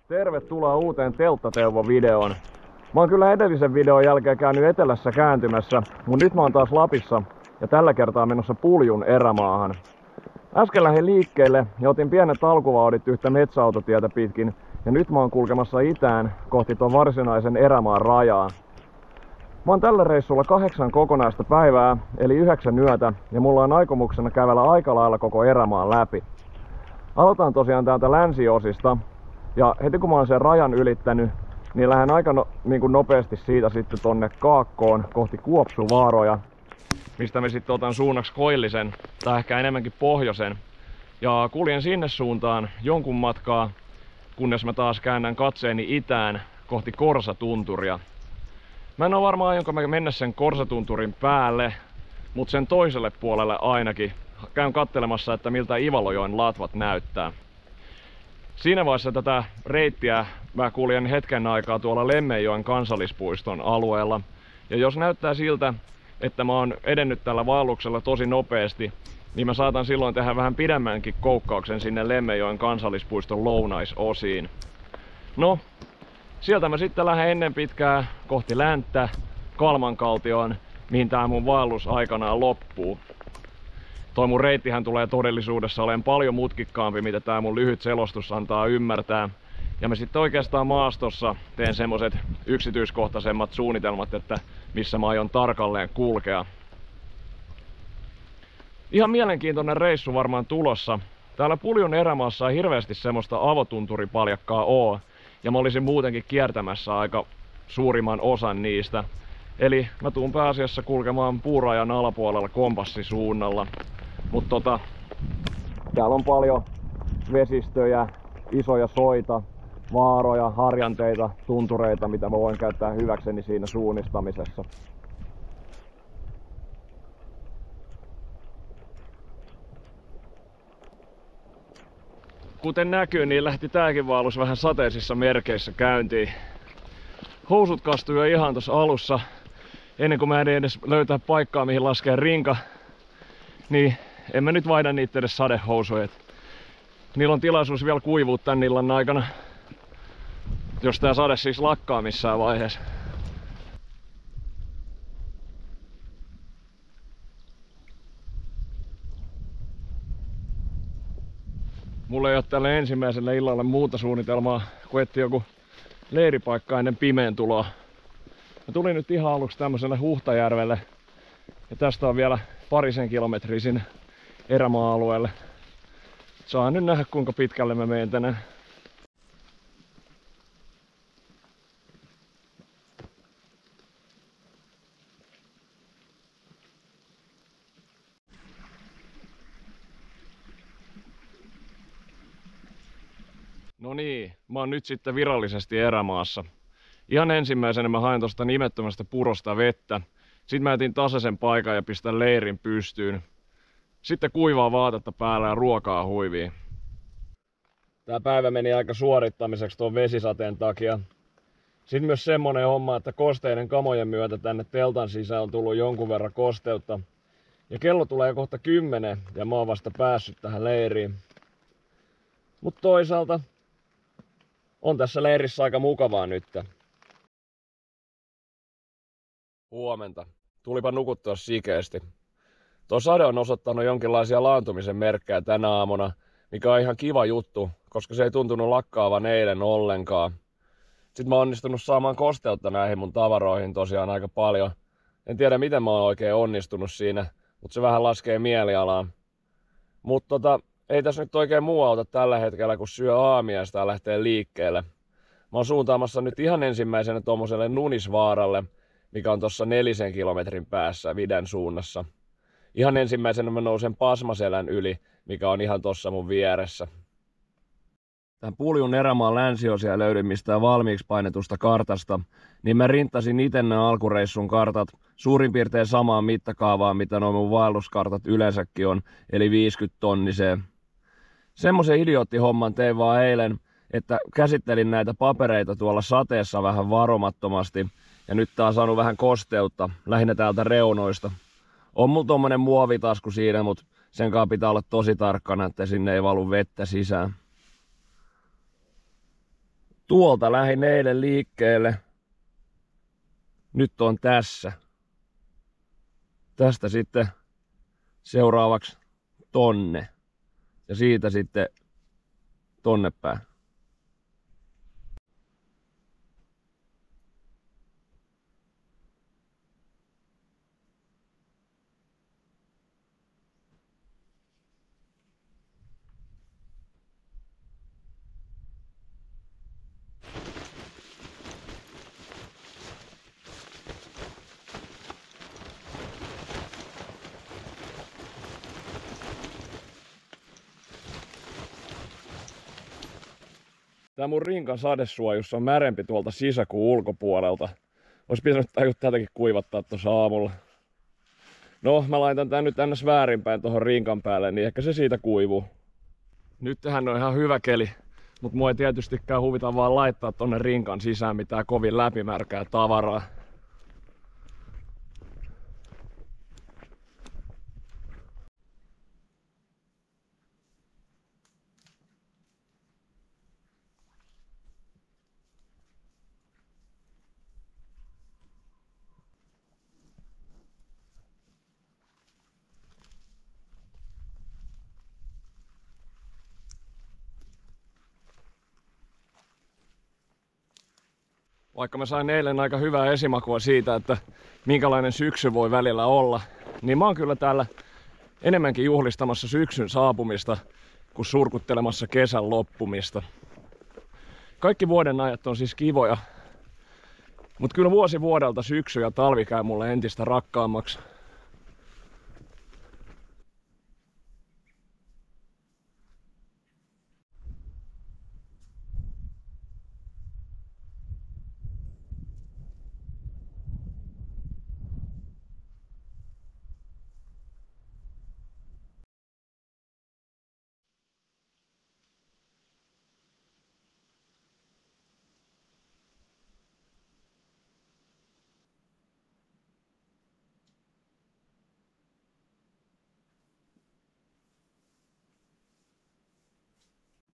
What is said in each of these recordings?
Tervetuloa uuteen Teltta-Teuvo-videoon. Mä oon kyllä edellisen videon jälkeen käynyt etelässä kääntymässä, mutta nyt mä oon taas Lapissa ja tällä kertaa menossa Puljun erämaahan. Äsken lähdin liikkeelle ja otin pienet alkuvauhdit yhtä metsäautotietä pitkin ja nyt mä oon kulkemassa itään kohti tuon varsinaisen erämaan rajaa. Mä oon tällä reissulla 8 kokonaista päivää eli 9 yötä ja mulla on aikomuksena kävellä aika lailla koko erämaan läpi. Aloitan tosiaan täältä länsiosista. Ja heti kun mä oon sen rajan ylittänyt, niin lähden aika nopeasti siitä sitten tonne kaakkoon kohti Kuopsuvaaroja, mistä me sitten otan suunnaksi koillisen tai ehkä enemmänkin pohjoisen. Ja kuljen sinne suuntaan jonkun matkaa, kunnes mä taas käännän katseeni itään kohti Korsatunturia. Mä en oo varmaan aionko mä mennä sen Korsatunturin päälle, mutta sen toiselle puolelle ainakin. Käyn katselemassa, että miltä Ivalojoen latvat näyttää. Siinä vaiheessa tätä reittiä mä kuljen hetken aikaa tuolla Lemmenjoen kansallispuiston alueella. Ja jos näyttää siltä, että mä oon edennyt tällä vaelluksella tosi nopeasti, niin mä saatan silloin tehdä vähän pidemmänkin koukkauksen sinne Lemmenjoen kansallispuiston lounaisosiin. No, sieltä mä sitten lähden ennen pitkää kohti länttä Kalmankaltioon, mihin tää mun vaellus aikanaan loppuu. Toi mun reittihän tulee todellisuudessa olemaan paljon mutkikkaampi, mitä tää mun lyhyt selostus antaa ymmärtää. Ja mä sitten oikeastaan maastossa teen semmoset yksityiskohtaisemmat suunnitelmat, että missä mä aion tarkalleen kulkea. Ihan mielenkiintoinen reissu varmaan tulossa. Täällä Puljun erämaassa ei hirveästi semmoista avotunturipaljakkaa oo. Ja mä olisin muutenkin kiertämässä aika suurimman osan niistä. Eli mä tuun pääasiassa kulkemaan puurajan alapuolella kompassisuunnalla. Mutta täällä on paljon vesistöjä, isoja soita, vaaroja, harjanteita, tuntureita, mitä mä voin käyttää hyväkseni siinä suunnistamisessa. Kuten näkyy, niin lähti tääkin vaellus vähän sateisissa merkeissä käyntiin. Housut kastui jo ihan tuossa alussa, ennen kuin mä edes löytää paikkaa mihin laskee rinka, niin en mä nyt vaihda niitä edes sadehousuja. Niillä on tilaisuus vielä kuivua tän illan aikana, jos tää sade siis lakkaa missään vaiheessa. Mulla ei ole tälle ensimmäiselle illalle muuta suunnitelmaa kuin etsiä joku leiripaikka ennen pimeän tuloa. Mä tulin nyt ihan aluksi tämmöiselle Huhtajärvelle ja tästä on vielä parisen kilometriä sinne erämaa-alueelle. Saa nyt nähdä kuinka pitkälle mä menen tänään. No niin, mä oon nyt sitten virallisesti erämaassa. Ihan ensimmäisenä mä hain tosta nimettömästä purosta vettä. Sitten mä etin tasaisen paikan ja pistän leirin pystyyn. Sitten kuivaa vaatetta päällä ja ruokaa huiviin. Tää päivä meni aika suorittamiseksi tuon vesisateen takia. Sitten myös semmonen homma, että kosteiden kamojen myötä tänne teltan sisään on tullut jonkun verran kosteutta. Ja kello tulee kohta 10 ja mä oon vasta päässyt tähän leiriin. Mut toisaalta on tässä leirissä aika mukavaa nyt. Huomenta. Tulipa nukuttua sikeesti. Tuo sade on osoittanut jonkinlaisia laantumisen merkkejä tänä aamuna, mikä on ihan kiva juttu, koska se ei tuntunut lakkaavan eilen ollenkaan. Sitten mä oon onnistunut saamaan kosteutta näihin mun tavaroihin tosiaan aika paljon. En tiedä miten mä oon oikein onnistunut siinä, mutta se vähän laskee mielialaa. Mutta ei tässä nyt oikein muu auta tällä hetkellä, kun syö aamiaista ja lähtee liikkeelle. Mä oon suuntaamassa nyt ihan ensimmäisenä tuommoiselle Nunisvaaralle, mikä on tuossa 4 kilometrin päässä Viden suunnassa. Ihan ensimmäisenä mä nousen Pasmaselän yli, mikä on ihan tossa mun vieressä. Tän Puljun erämaan länsiosia löydin mistään valmiiksi painetusta kartasta, niin mä rintasin ite nämä alkureissun kartat suurin piirtein samaan mittakaavaan, mitä nuo mun vaelluskartat yleensäkin on, eli 50 tonniseen. Semmoisen idioottihomman tein vaan eilen, että käsittelin näitä papereita tuolla sateessa vähän varomattomasti, ja nyt tää on saanut vähän kosteutta, lähinnä täältä reunoista. On mulla tommonen muovitasku siinä, mutta sen kanssa pitää olla tosi tarkkana, että sinne ei valu vettä sisään. Tuolta lähdin eilen liikkeelle. Nyt on tässä. Tästä sitten seuraavaksi tonne. Ja siitä sitten tonne päin. Tää mun rinkan sadesuojus on märempi tuolta sisäkuun ulkopuolelta. Ois pitänyt tätäkin kuivattaa tuossa aamulla. No, mä laitan tän nyt ns väärinpäin tohon rinkan päälle, niin ehkä se siitä kuivuu. Nyt tähän on ihan hyvä keli, mut mua ei tietystikään huvita vaan laittaa tonne rinkan sisään mitään kovin läpimärkää tavaraa. Vaikka mä sain eilen aika hyvää esimakua siitä, että minkälainen syksy voi välillä olla, niin mä oon kyllä täällä enemmänkin juhlistamassa syksyn saapumista kuin surkuttelemassa kesän loppumista. Kaikki vuoden ajat on siis kivoja, mutta kyllä vuosi vuodelta syksy ja talvi käy mulle entistä rakkaammaksi.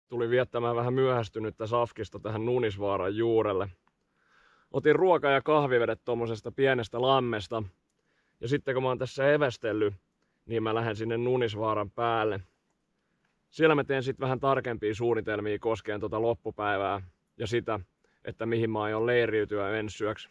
Tuli viettämään vähän myöhästynyttä safkista tähän Nunisvaaran juurelle. Otin ruoka- ja kahvivedet tommosesta pienestä lammesta. Ja sitten kun mä oon tässä evästellyt, niin mä lähden sinne Nunisvaaran päälle. Siellä mä teen sitten vähän tarkempia suunnitelmia koskien tuota loppupäivää ja sitä, että mihin mä aion leiriytyä ensi yöksi.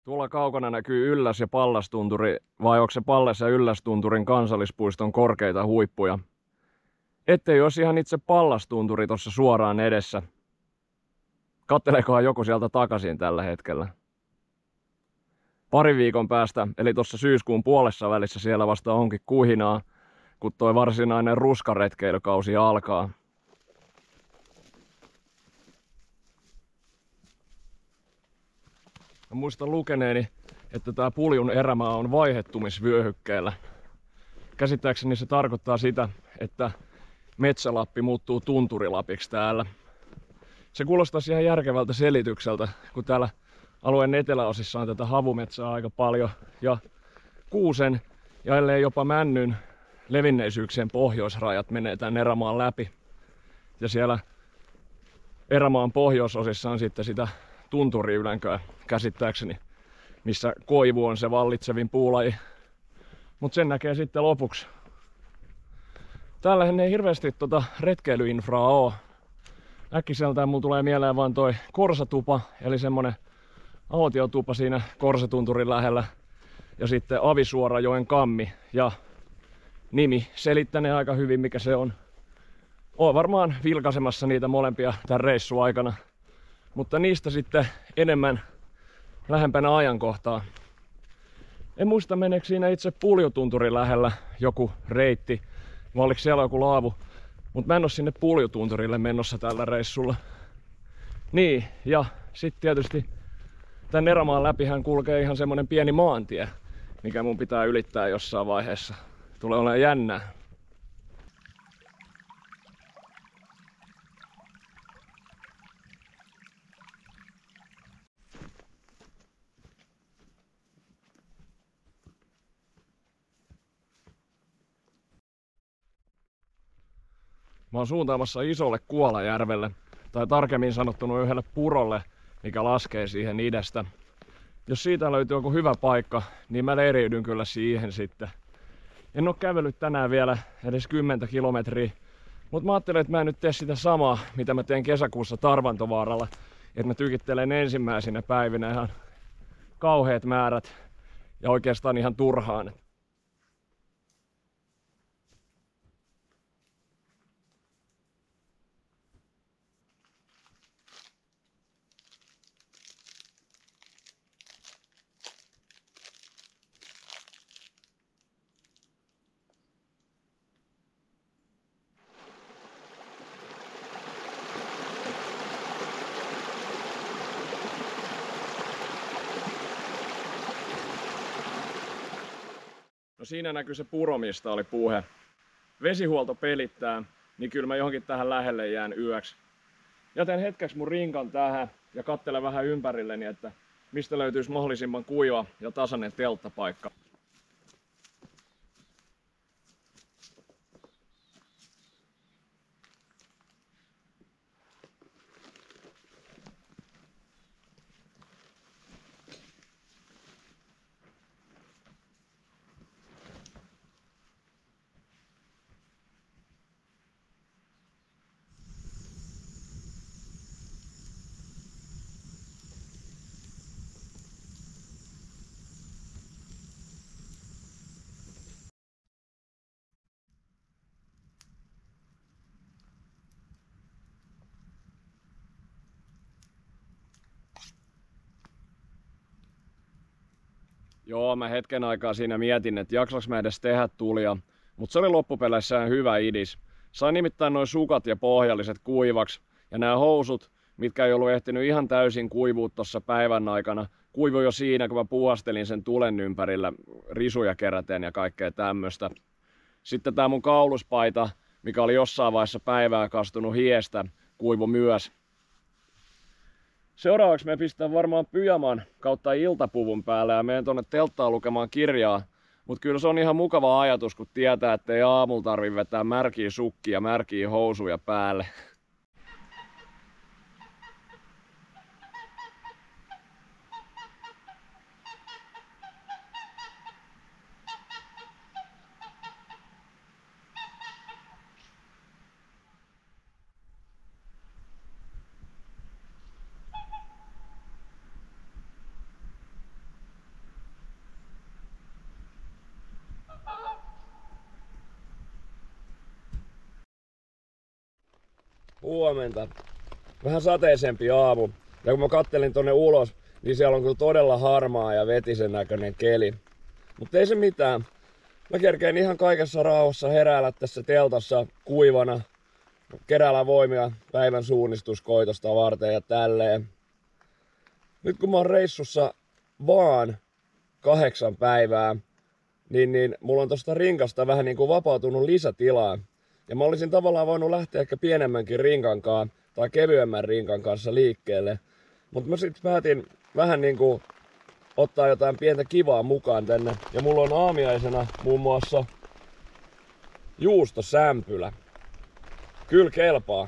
Tuolla kaukana näkyy Ylläs- ja Pallastunturi, vai onko se Pallas- ja Yllästunturin kansallispuiston korkeita huippuja? Ettei olisi ihan itse Pallastunturi tuossa suoraan edessä. Katteleekohan joku sieltä takaisin tällä hetkellä. Pari viikon päästä, eli tuossa syyskuun puolessa välissä siellä vasta onkin kuhinaa, kun toi varsinainen ruskaretkeilykausi alkaa. Mä muistan lukeneeni, että tää Puljun erämaa on vaihettumisvyöhykkeellä. Käsittääkseni se tarkoittaa sitä, että Metsälappi muuttuu Tunturilapiksi täällä. Se kuulostaisi ihan järkevältä selitykseltä, kun täällä alueen eteläosissa on tätä havumetsää aika paljon ja kuusen ja ellei jopa männyn levinneisyyksien pohjoisrajat menee tän erämaan läpi. Ja siellä erämaan pohjoisosissa on sitten sitä tunturiylänköä käsittääkseni, missä koivu on se vallitsevin puulaji. Mut sen näkee sitten lopuksi. Täällähän ei hirveästi retkeilyinfraa oo. Äkkiseltään mulla tulee mieleen vaan toi Korsatupa, eli semmonen autiotupa siinä Korsatunturin lähellä. Ja sitten Avisuorajoen kammi ja nimi selittänee aika hyvin mikä se on. Oon varmaan vilkaisemassa niitä molempia tämän reissun aikana, mutta niistä sitten enemmän lähempänä ajankohtaa. En muista meneekö siinä itse Puljutunturin lähellä joku reitti, vai oliko siellä joku laavu, mutta mä en oo sinne Puljutunturille menossa tällä reissulla. Niin, ja sitten tietysti tän erämaan läpihän kulkee ihan semmonen pieni maantie, mikä mun pitää ylittää jossain vaiheessa. Tulee olemaan jännää. Mä oon suuntaamassa isolle Kuolajärvelle, tai tarkemmin sanottuna yhdelle purolle, mikä laskee siihen idästä. Jos siitä löytyy joku hyvä paikka, niin mä leiriydyn kyllä siihen sitten. En oo kävellyt tänään vielä edes 10 kilometriä, mutta mä ajattelin, että mä en nyt tee sitä samaa, mitä mä teen kesäkuussa Tarvantovaaralla. Että mä tykittelen ensimmäisinä päivinä ihan kauheat määrät ja oikeastaan ihan turhaan. No siinä näkyy se puro, mistä oli puhe. Vesihuolto pelittää, niin kyllä mä johonkin tähän lähelle jään yöksi. Jätän hetkeksi mun rinkan tähän ja katselen vähän ympärilleni, että mistä löytyisi mahdollisimman kuiva ja tasainen telttapaikka. Joo, mä hetken aikaa siinä mietin, että jaksaks mä edes tehdä tulia, mutta se oli loppupeleissä hyvä idis. Sain nimittäin noin sukat ja pohjalliset kuivaksi, ja nämä housut, mitkä ei ollut ehtinyt ihan täysin kuivua tuossa päivän aikana, kuivui jo siinä, kun mä puuhastelin sen tulen ympärillä risuja keräten ja kaikkea tämmöstä. Sitten tää mun kauluspaita, mikä oli jossain vaiheessa päivää kastunut hiestä, kuivui myös. Seuraavaksi me pistän varmaan pyjaman kautta iltapuvun päälle ja menen tonne telttaan lukemaan kirjaa. Mut kyllä se on ihan mukava ajatus, kun tietää, ettei aamulla tarvi vetää märkiä sukkia ja märkiä housuja päälle. Huomenta. Vähän sateisempi aamu. Ja kun mä kattelin tonne ulos, niin siellä on kyllä todella harmaa ja vetisen näköinen keli. Mutta ei se mitään. Mä kerkeen ihan kaikessa rauhassa heräällä tässä teltassa kuivana. Keräällä voimia päivän suunnistuskoitosta varten ja tälleen. Nyt kun mä oon reissussa vaan 8 päivää, niin mulla on tosta rinkasta vähän niin kuin vapautunut lisätilaa. Ja mä olisin tavallaan voinut lähteä ehkä pienemmänkin rinkankaan tai kevyemmän rinkan kanssa liikkeelle. Mutta mä sit päätin vähän niinku ottaa jotain pientä kivaa mukaan tänne. Ja mulla on aamiaisena muun muassa juustosämpylä. Kyllä kelpaa.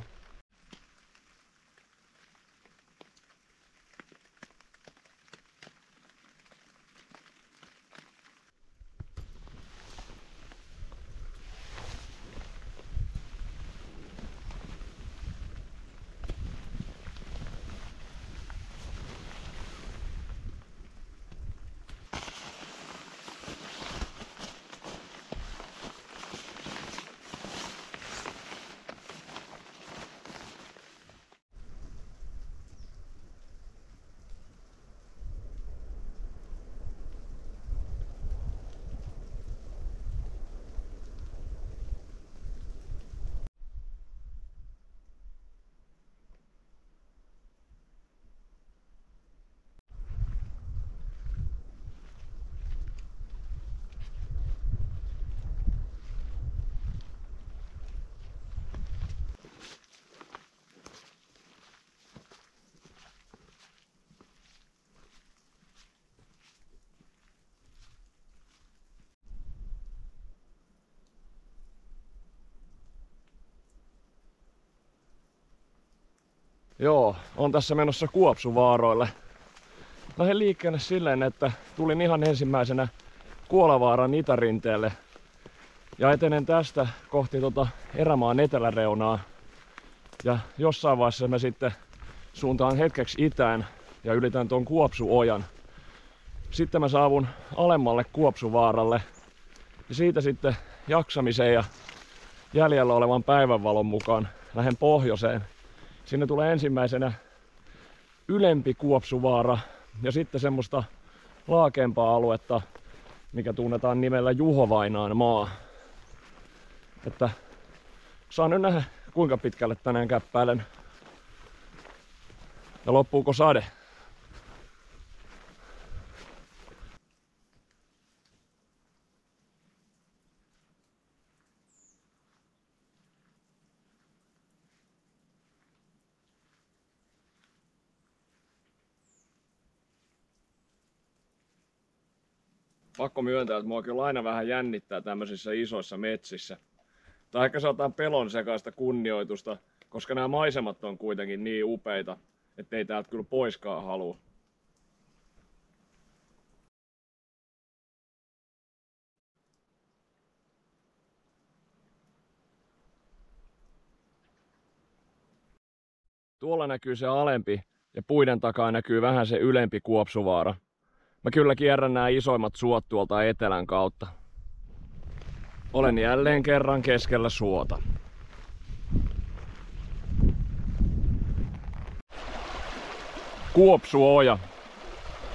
Joo, on tässä menossa Kuopsuvaaroille. Lähden liikkeelle silleen, että tulin ihan ensimmäisenä Kuolavaaran itärinteelle ja etenen tästä kohti erämaan eteläreunaa. Ja jossain vaiheessa mä sitten suuntaan hetkeksi itään ja ylitän tuon Kuopsuojan. Sitten mä saavun alemmalle Kuopsuvaaralle ja siitä sitten jaksamisen ja jäljellä olevan päivänvalon mukaan lähden pohjoiseen. Sinne tulee ensimmäisenä ylempi Kuopsuvaara ja sitten semmoista laakeempaa aluetta, mikä tunnetaan nimellä Juhovainaan maa. Että saan nyt nähdä, kuinka pitkälle tänään käppäilen ja loppuuko sade. Pakko myöntää, että mua kyllä aina vähän jännittää tämmöisissä isoissa metsissä. Tai ehkä saattaa pelon sekaista kunnioitusta, koska nämä maisemat on kuitenkin niin upeita, ettei täältä kyllä poiskaan halua. Tuolla näkyy se alempi ja puiden takaa näkyy vähän se ylempi Kuopsuvaara. Mä kyllä kierrän nämä isoimmat suot tuolta etelän kautta. Olen jälleen kerran keskellä suota. Kuopsuoja.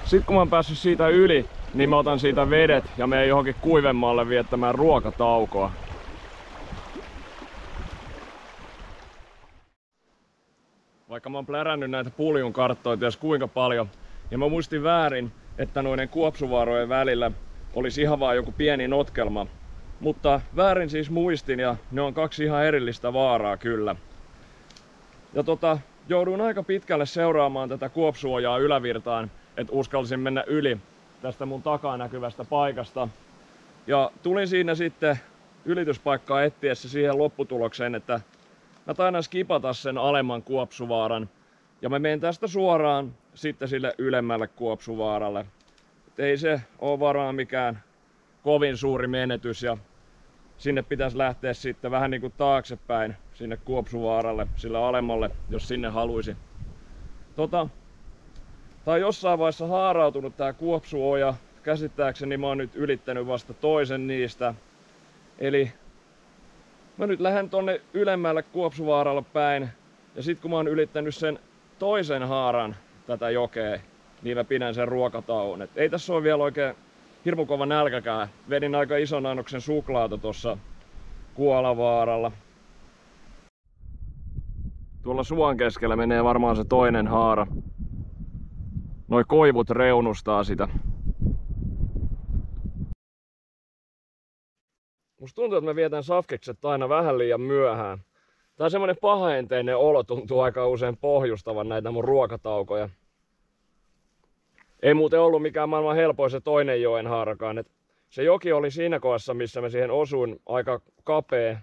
Sitten kun mä oon päässyt siitä yli, niin mä otan siitä vedet ja menen johonkin kuivemmaalle viettämään ruokataukoa. Vaikka mä oon plärännyt näitä puljun karttoja ties kuinka paljon, ja mä muistin väärin, että noiden Kuopsuvaarojen välillä olisi ihan vaan joku pieni notkelma. Mutta väärin siis muistin ja ne on kaksi ihan erillistä vaaraa kyllä. Ja jouduin aika pitkälle seuraamaan tätä Kuopsuojaa ylävirtaan, että uskalsin mennä yli tästä mun takaa näkyvästä paikasta. Ja tulin siinä sitten ylityspaikkaa etsiessä siihen lopputulokseen, että mä taidan skipata sen alemman Kuopsuvaaran. Ja mä menen tästä suoraan sitten sille ylemmälle Kuopsuvaaralle. Et ei se ole varmaan mikään kovin suuri menetys ja sinne pitäisi lähteä sitten vähän niin kuin taaksepäin sinne Kuopsuvaaralle, sille alemmalle, jos sinne haluisi. Tää on jossain vaiheessa haarautunut tää Kuopsuoja. Käsittääkseni mä oon nyt ylittänyt vasta toisen niistä. Eli mä nyt lähden tonne ylemmälle Kuopsuvaaralle päin. Ja sit kun mä oon ylittänyt sen toisen haaran tätä jokea, niin mä pidän sen ruokatauon. Et ei tässä ole vielä oikein hirmu kova nälkäkään. Vedin aika ison annoksen suklaata tuossa Kuolavaaralla. Tuolla suon keskellä menee varmaan se toinen haara. Noi koivut reunustaa sitä. Musta tuntuu, että mä vietän safkikset aina vähän liian myöhään. Tää on semmonen pahaenteinen olo tuntuu aika usein pohjustavan näitä mun ruokataukoja. Ei muuten ollut mikään maailman helpoin se toinen joen haarakaan. Et se joki oli siinä kohdassa, missä mä siihen osuin, aika kapea.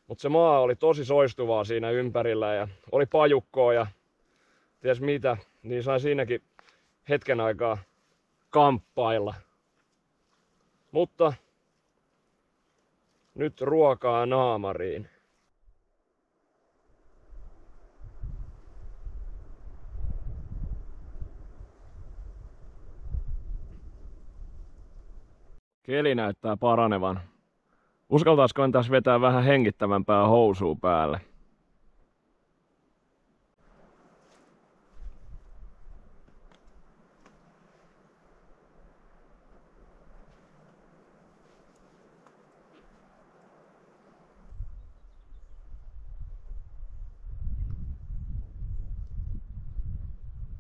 Mutta se maa oli tosi soistuvaa siinä ympärillä ja oli pajukkoa ja ties mitä. Niin sain siinäkin hetken aikaa kamppailla. Mutta nyt ruokaa naamariin. Keli näyttää paranevan. Uskaltaiskoin tässä vetää vähän hengittävämpää housua päälle?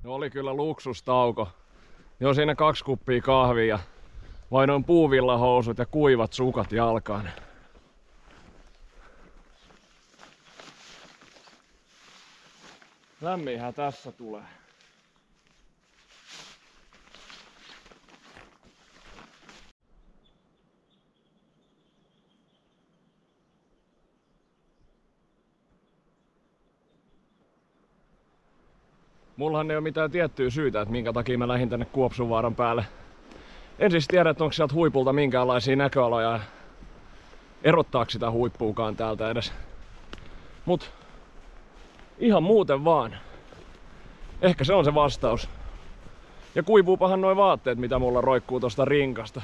No oli kyllä luksustauko. Ne on siinä 2 kuppia kahvia ja vainoin puuvillahousut ja kuivat sukat jalkaan. Lämminhän tässä tulee. Mullahan ei ole mitään tiettyä syytä, että minkä takia mä lähdin tänne Kuopsunvaaran päälle. En siis tiedä, että onko sieltä huipulta minkäänlaisia näköaloja ja erottaako sitä huippuukaan täältä edes. Mut ihan muuten vaan. Ehkä se on se vastaus. Ja kuivuupahan noi vaatteet, mitä mulla roikkuu tosta rinkasta.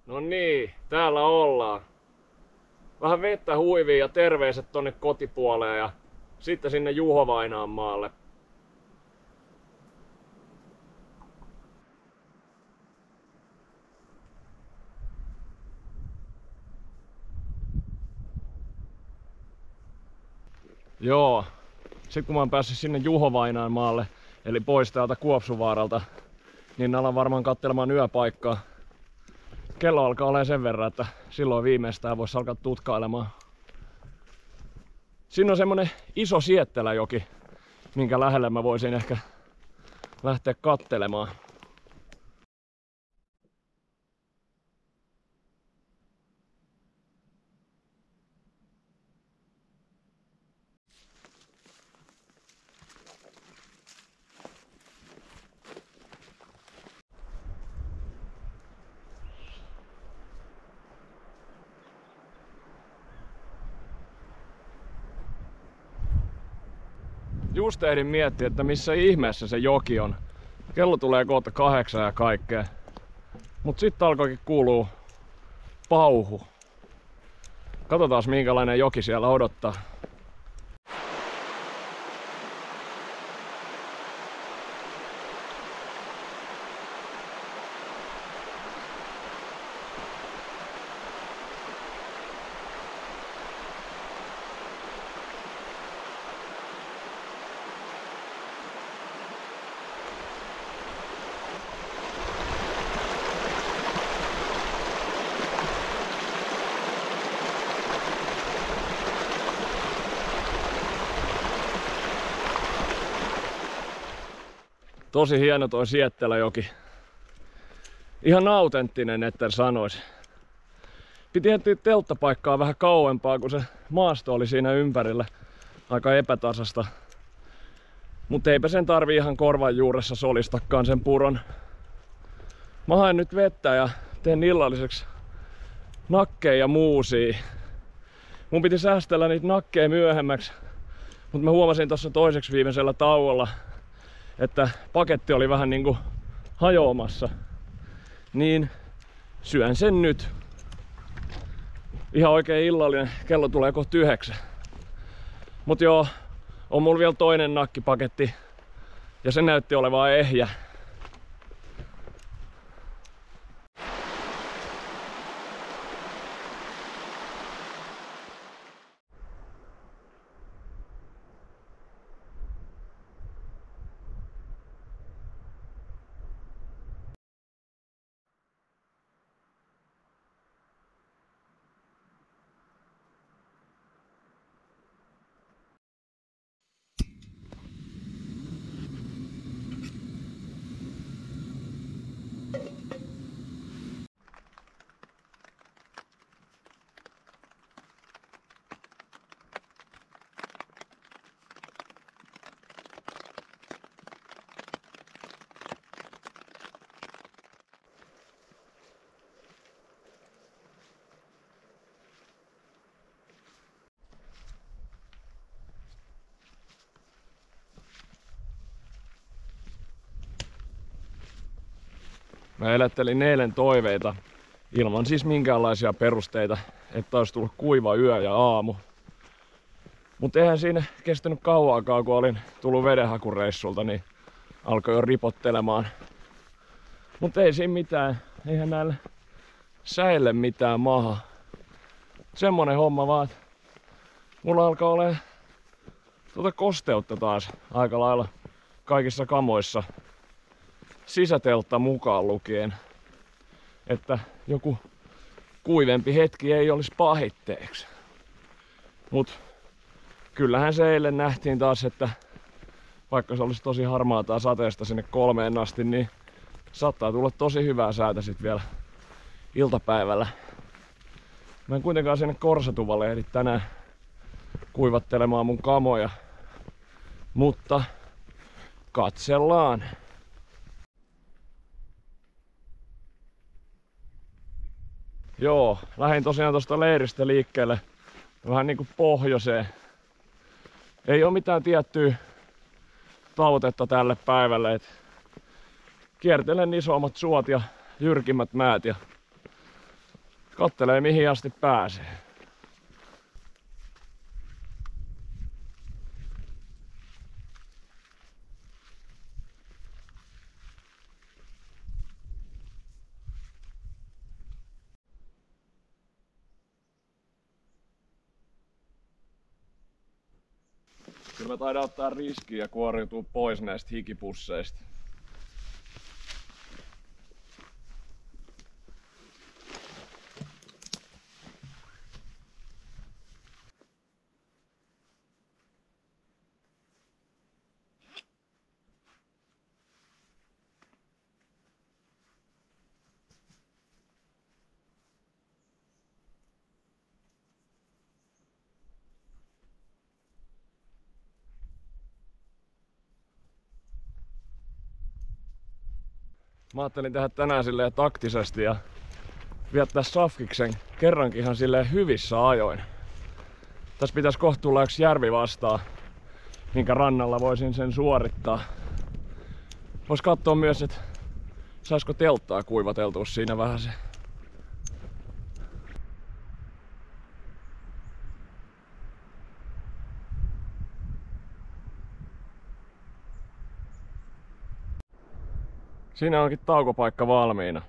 No niin, täällä ollaan. Vähän vettä huiviin ja terveiset tonne kotipuoleen ja sitten sinne Juho Vainaanmaalle. Joo, sit kun mä oon päässyt sinne Juho Vainaanmaalle, eli pois täältä Kuopsunvaaralta, niin alan varmaan katselemaan yöpaikkaa. Kello alkaa olemaan sen verran, että silloin viimeistään voisi alkaa tutkailemaan. Siinä on semmonen iso Sietteläjoki, minkä lähelle mä voisin ehkä lähteä kattelemaan. Just ehdin miettiä, että missä ihmeessä se joki on. Kello tulee kohta 8 ja kaikkea. Mut sitten alkoikin kuuluu pauhu. Katsotaan minkälainen joki siellä odottaa. Tosi hieno toi Sietteläjoki. Ihan autenttinen, etten sanois. Piti etsiä telttapaikkaa vähän kauempaa, kun se maasto oli siinä ympärillä aika epätasasta. Mut eipä sen tarvi ihan korvan juuressa solistakaan sen puron. Mä haen nyt vettä ja teen illalliseksi nakkeja ja muusia. Mun piti säästellä niitä nakkeja myöhemmäksi, mutta mä huomasin tuossa toiseksi viimeisellä tauolla, että paketti oli vähän niinku hajoamassa, niin syön sen nyt. Ihan oikein illallinen, kello tulee kohta 9. Mut joo, on mulla vielä toinen nakkipaketti ja se näytti olevan ehjä. Mä elättelin eilen toiveita ilman siis minkäänlaisia perusteita, että olisi tullut kuiva yö ja aamu. Mut eihän siinä kestänyt kauaakaan, kun olin tullut vedenhakureissulta, niin alkoi jo ripottelemaan. Mut ei siinä mitään, eihän näille säille mitään maha. Semmonen homma vaan, että mulla alkaa olemaan kosteutta taas aika lailla kaikissa kamoissa. Sisäteltta mukaan lukien, että joku kuivempi hetki ei olisi pahitteeksi. Mut kyllähän se eilen nähtiin taas, että vaikka se olisi tosi harmaata sateesta sinne 3 asti, niin saattaa tulla tosi hyvää säätä sit vielä iltapäivällä. Mä en kuitenkaan sinne Korsatuvalle ehdi tänään kuivattelemaan mun kamoja. Mutta katsellaan. Joo, lähdin tosiaan tosta leiristä liikkeelle vähän niinku pohjoiseen. Ei oo mitään tiettyä tavoitetta tälle päivälle. Kiertelen isommat suot ja jyrkimmät määt ja kattelee mihin asti pääsee. Kyllä mä taidan ottaa riskiä ja kuoriutua pois näistä hikipusseista. Mä ajattelin tehdä tänään silleen taktisesti ja viettää safkiksen kerrankin ihan silleen hyvissä ajoin. Tässä pitäisi kohta tulla yksi järvi vastaan, minkä rannalla voisin sen suorittaa. Vois katsoa myös, että saisiko telttaa kuivateltua siinä vähän se. Siinä onkin taukopaikka valmiina.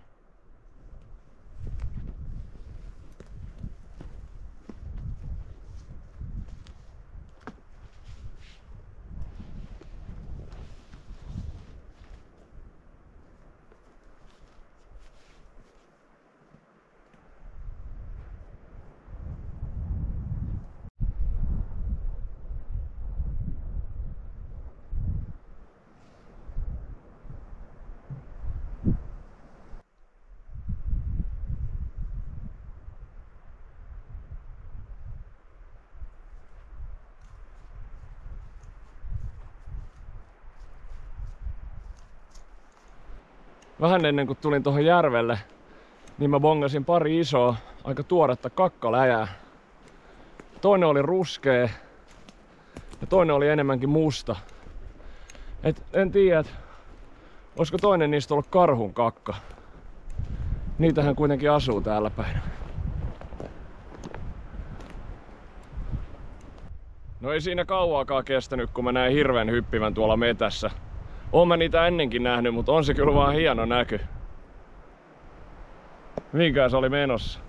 Vähän ennen kuin tulin tuohon järvelle, niin mä bongasin pari isoa, aika tuoretta kakkaläjää. Toinen oli ruskea ja toinen oli enemmänkin musta. En tiedä, olisiko toinen niistä ollut karhun kakka. Niitähän kuitenkin asuu täällä päin. No ei siinä kauaakaan kestänyt, kun mä näin hirven hyppivän tuolla metässä. Oon mä niitä ennenkin nähnyt, mutta on se kyllä vaan hieno näky. Mihinkään se oli menossa?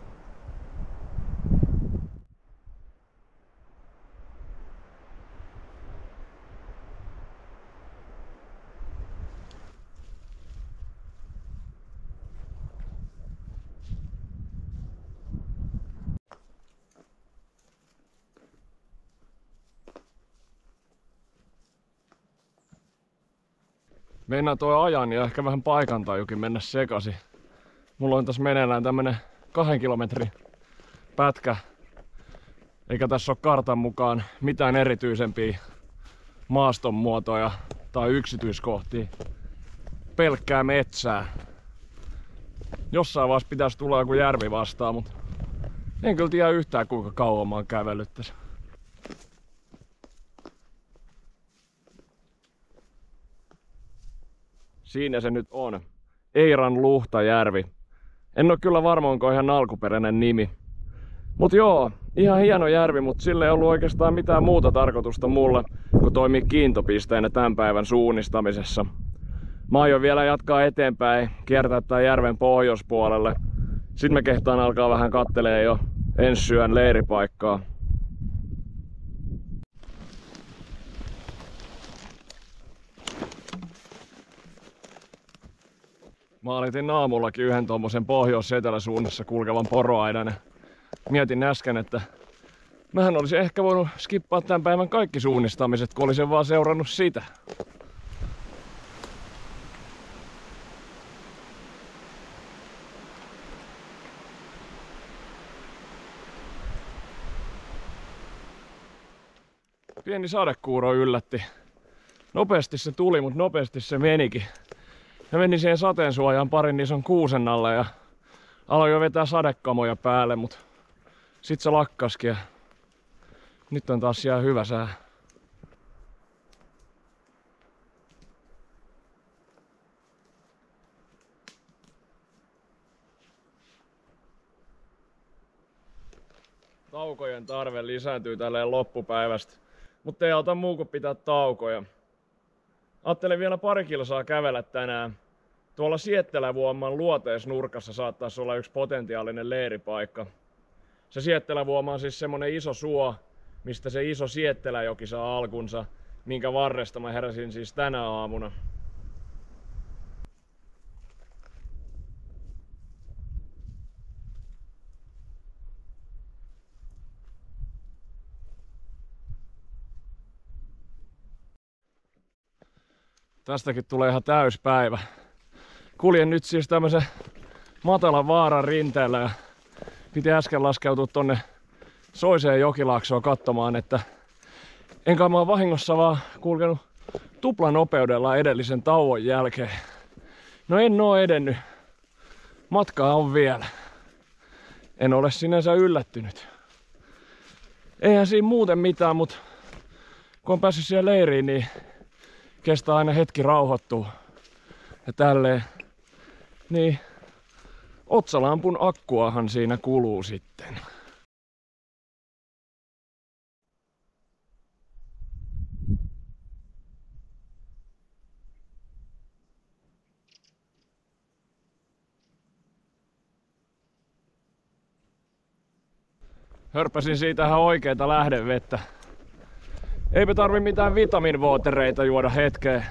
Mennään tuo ajan ja ehkä vähän paikantajukin mennä sekaisin. Mulla on tässä meneillään tämmönen 2 kilometrin pätkä. Eikä tässä ole kartan mukaan mitään erityisempiä maastonmuotoja tai yksityiskohtia. Pelkkää metsää. Jossain vaiheessa pitäisi tulla joku järvi vastaan, mutta en kyllä tiedä yhtään kuinka kauan mä oon kävellyt tässä. Siinä se nyt on. Eiran Luhtajärvi. En ole kyllä varma, onko ihan alkuperäinen nimi. Mut joo, ihan hieno järvi, mutta sille ei ollut oikeastaan mitään muuta tarkoitusta mulle, kun toimii kiintopisteenä tämän päivän suunnistamisessa. Mä aion vielä jatkaa eteenpäin, kiertää tämän järven pohjoispuolelle. Sitten me kehtaan alkaa vähän kattelee jo ensi yön leiripaikkaa. Maalitin aamullakin yhden tommosen pohjois-eteläsuunnassa kulkevan poroaidan. Mietin äsken, että mähän olisin ehkä voinut skippaa tämän päivän kaikki suunnistamiset, kun olisin vaan seurannut sitä. Pieni sadekuuro yllätti. Nopeasti se tuli, mutta nopeasti se menikin. Ja meni siihen sateensuojaan parin ison kuusen alle ja aloin jo vetää sadekamoja päälle, mutta sit se lakkaskin ja nyt on taas ihan hyvä sää. Taukojen tarve lisääntyy tälleen loppupäivästä, mutta ei auta muu kuin pitää taukoja. Ajattelin vielä pari kilsaa kävellä tänään. Tuolla Siettelävuoman luoteisnurkassa saattaisi olla yksi potentiaalinen leiripaikka. Se Siettelävuoma on siis semmonen iso suo, mistä se iso Sietteläjoki saa alkunsa, minkä varresta mä heräsin siis tänä aamuna. Tästäkin tulee ihan täyspäivä. Kuljen nyt siis tämmösen matalan vaaran rinteellä ja piti äsken laskeutua tonne Soiseen jokilaaksoon katsomaan, että enkä mä oon vahingossa vaan kulkenut tuplanopeudella edellisen tauon jälkeen. No en oo edennyt. Matkaa on vielä. En ole sinänsä yllättynyt. Eihän siinä muuten mitään, mutta kun on päässyt siihen leiriin, niin kestää aina hetki rauhoittua. Ja tälleen. Niin otsalampun akkuahan siinä kuluu sitten. Hörppäsin siitä ihan oikeeta lähdevettä. Eipä tarvi mitään vitaminvootereita juoda hetkeen.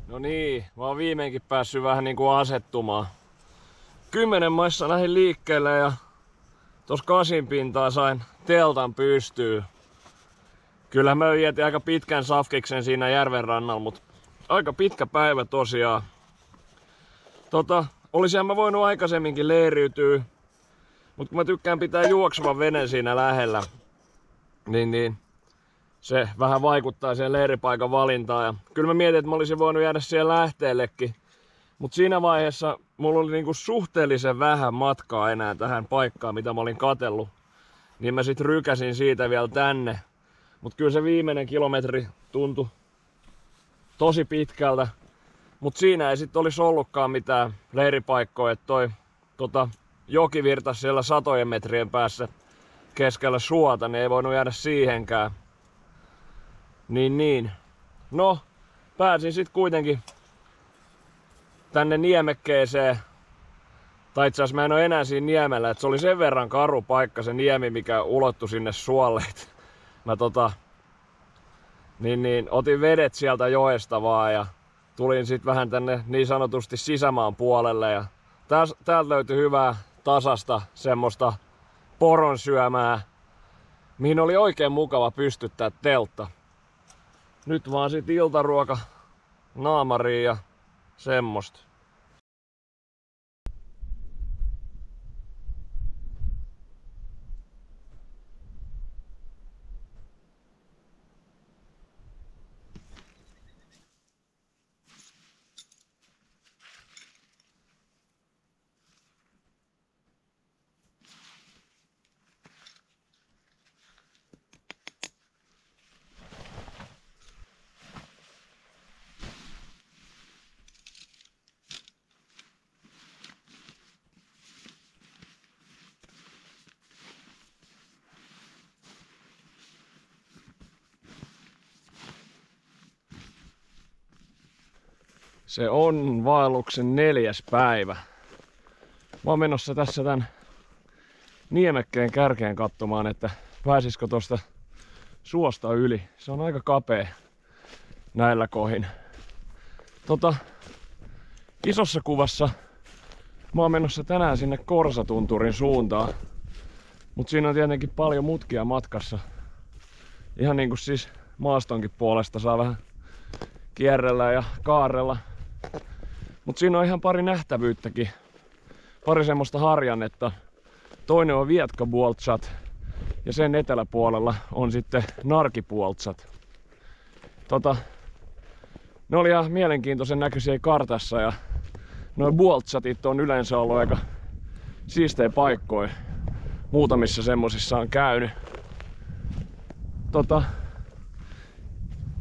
No niin, mä oon viimeinkin päässyt vähän niinku asettumaan. 10 maissa lähdin liikkeelle ja tos 8 pintaa sain teltan pystyyn. Kyllä mä vietin aika pitkän safkiksen siinä järven rannalla, mut aika pitkä päivä tosiaan. Olisin mä voinut aikaisemminkin leiriytyä, mut kun mä tykkään pitää juoksuvan veneen siinä lähellä, niin se vähän vaikuttaa siihen leiripaikan valintaan. Ja kyllä mä mietin, että mä olisin voinut jäädä siihen lähteellekin. Mutta siinä vaiheessa mulla oli niinku suhteellisen vähän matkaa enää tähän paikkaan, mitä mä olin katsellut. Niin mä sit rykäsin siitä vielä tänne. Mutta kyllä se viimeinen kilometri tuntui tosi pitkältä. Mutta siinä ei sit olisi ollutkaan mitään leiripaikkoja. Että toi joki virtasi siellä satojen metrien päässä keskellä suota, niin ei voinut jäädä siihenkään. Niin. No, pääsin sit kuitenkin tänne niemekkeeseen. Tai itse asiassa mä en oo enää siinä niemellä, että se oli sen verran karu paikka se niemi, mikä ulottui sinne suolle. Mä otin vedet sieltä joesta vaan ja tulin sit vähän tänne niin sanotusti sisämaan puolelle. Ja täältä löytyi hyvää tasasta semmoista poronsyömää, mihin oli oikein mukava pystyttää teltta. Nyt vaan sit iltaruoka naamariin ja semmoista. Se on vaelluksen 4. päivä. Mä oon menossa tässä tän niemekkeen kärkeen katsomaan, että pääsisikö tosta suosta yli. Se on aika kapea näillä kohin. Isossa kuvassa mä oon menossa tänään sinne Korsatunturin suuntaan. Mut siinä on tietenkin paljon mutkia matkassa. Ihan niinku siis maastonkin puolesta saa vähän kierrellä ja kaarella. Mut siinä on ihan pari nähtävyyttäkin. Pari semmoista harjannetta. Toinen on Vietkabuoltsat ja sen eteläpuolella on sitten Narkipuoltsat. Ne oli ihan mielenkiintoisen näköisiä kartassa ja noin Buoltsatit on yleensä ollut aika siistejä paikkoja. Muutamissa semmosissa on käynyt.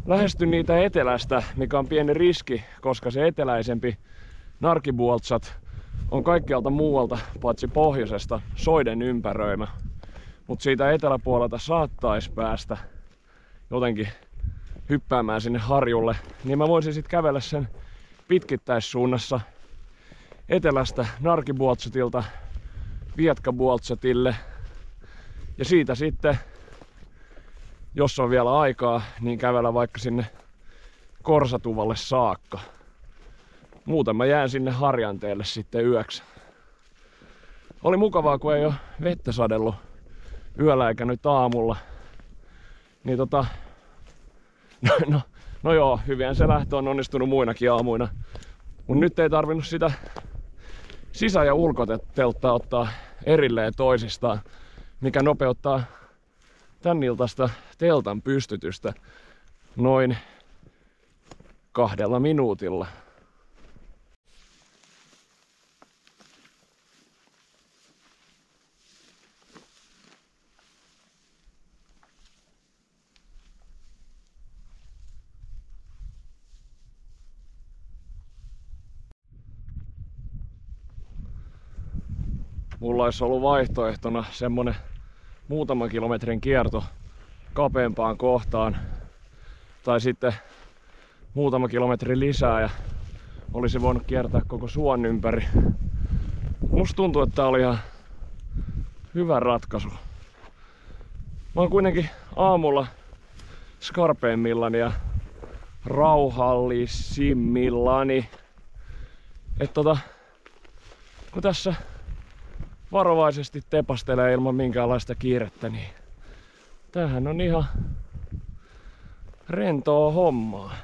Lähestyn niitä etelästä, mikä on pieni riski, koska se eteläisempi Narkibuoltsat on kaikkialta muualta, paitsi pohjoisesta, soiden ympäröimä. Mutta siitä eteläpuolelta saattaisi päästä jotenkin hyppäämään sinne harjulle, niin mä voisin sitten kävellä sen pitkittäissuunnassa etelästä Narkibuoltsatilta Vietkabuoltsatille. Ja siitä sitten, jos on vielä aikaa, niin kävellä vaikka sinne Korsatuvalle saakka. Muuten mä jään sinne harjanteelle sitten yöksi. Oli mukavaa, kun ei ole vettä sadellut yöllä eikä nyt aamulla. Niin no joo, hyvin se lähtö on onnistunut muinakin aamuina. Mut nyt ei tarvinnut sitä sisä- ja ulkoteltta ottaa erilleen toisistaan, mikä nopeuttaa tän iltaista teltan pystytystä noin 2 minuutilla. Mulla olisi ollut vaihtoehtona semmonen muutaman kilometrin kierto kapeampaan kohtaan. Tai sitten muutama kilometri lisää ja olisi voinut kiertää koko suon ympäri. Musta tuntuu, että tää oli ihan hyvä ratkaisu. Mä oon kuitenkin aamulla skarpeimmillani ja rauhallisimmillani. Kun tässä varovaisesti tepastelee ilman minkäänlaista kiirettä, niin tämähän on ihan rentoa hommaa.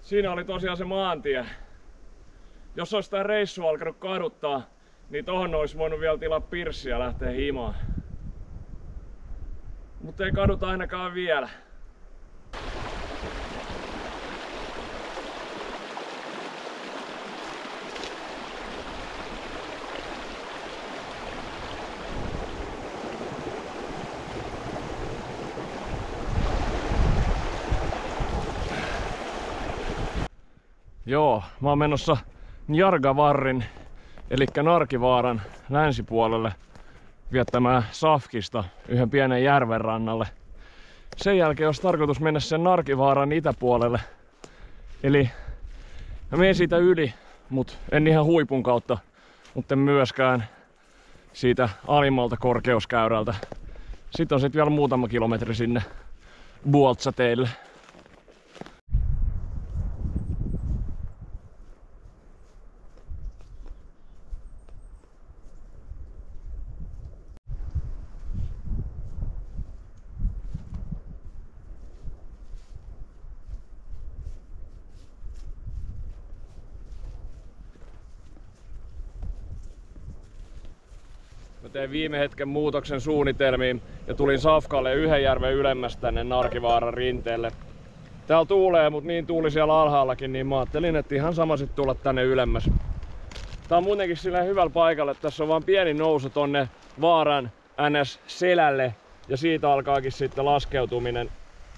Siinä oli tosiaan se maantie. Jos olisi tää reissu alkanut kaduttaa, niin tohon olisi voinut vielä tilaa pirssiä ja lähteä himaan. Mutta ei kaduta ainakaan vielä. Joo, mä oon menossa Njargavarrin eli Narkivaaran länsipuolelle viettämään safkista yhden pienen järven rannalle. Sen jälkeen olisi tarkoitus mennä sen Narkivaaran itäpuolelle. Eli mä menen siitä yli, mut en ihan huipun kautta, mutta en myöskään siitä alimmalta korkeuskäyrältä. Sitten on vielä muutama kilometri sinne Buoltsateille. tein viime hetken muutoksen suunnitelmiin ja tulin safkalle yhden järven ylemmäs tänne Narkivaaran rinteelle. Täällä tuulee, mutta niin tuuli siellä alhaallakin, niin mä ajattelin, että ihan sama sit tulla tänne ylemmäs. Tää on muutenkin silleen hyvällä paikalla, että tässä on vaan pieni nousu tonne vaaran NS-selälle ja siitä alkaakin sitten laskeutuminen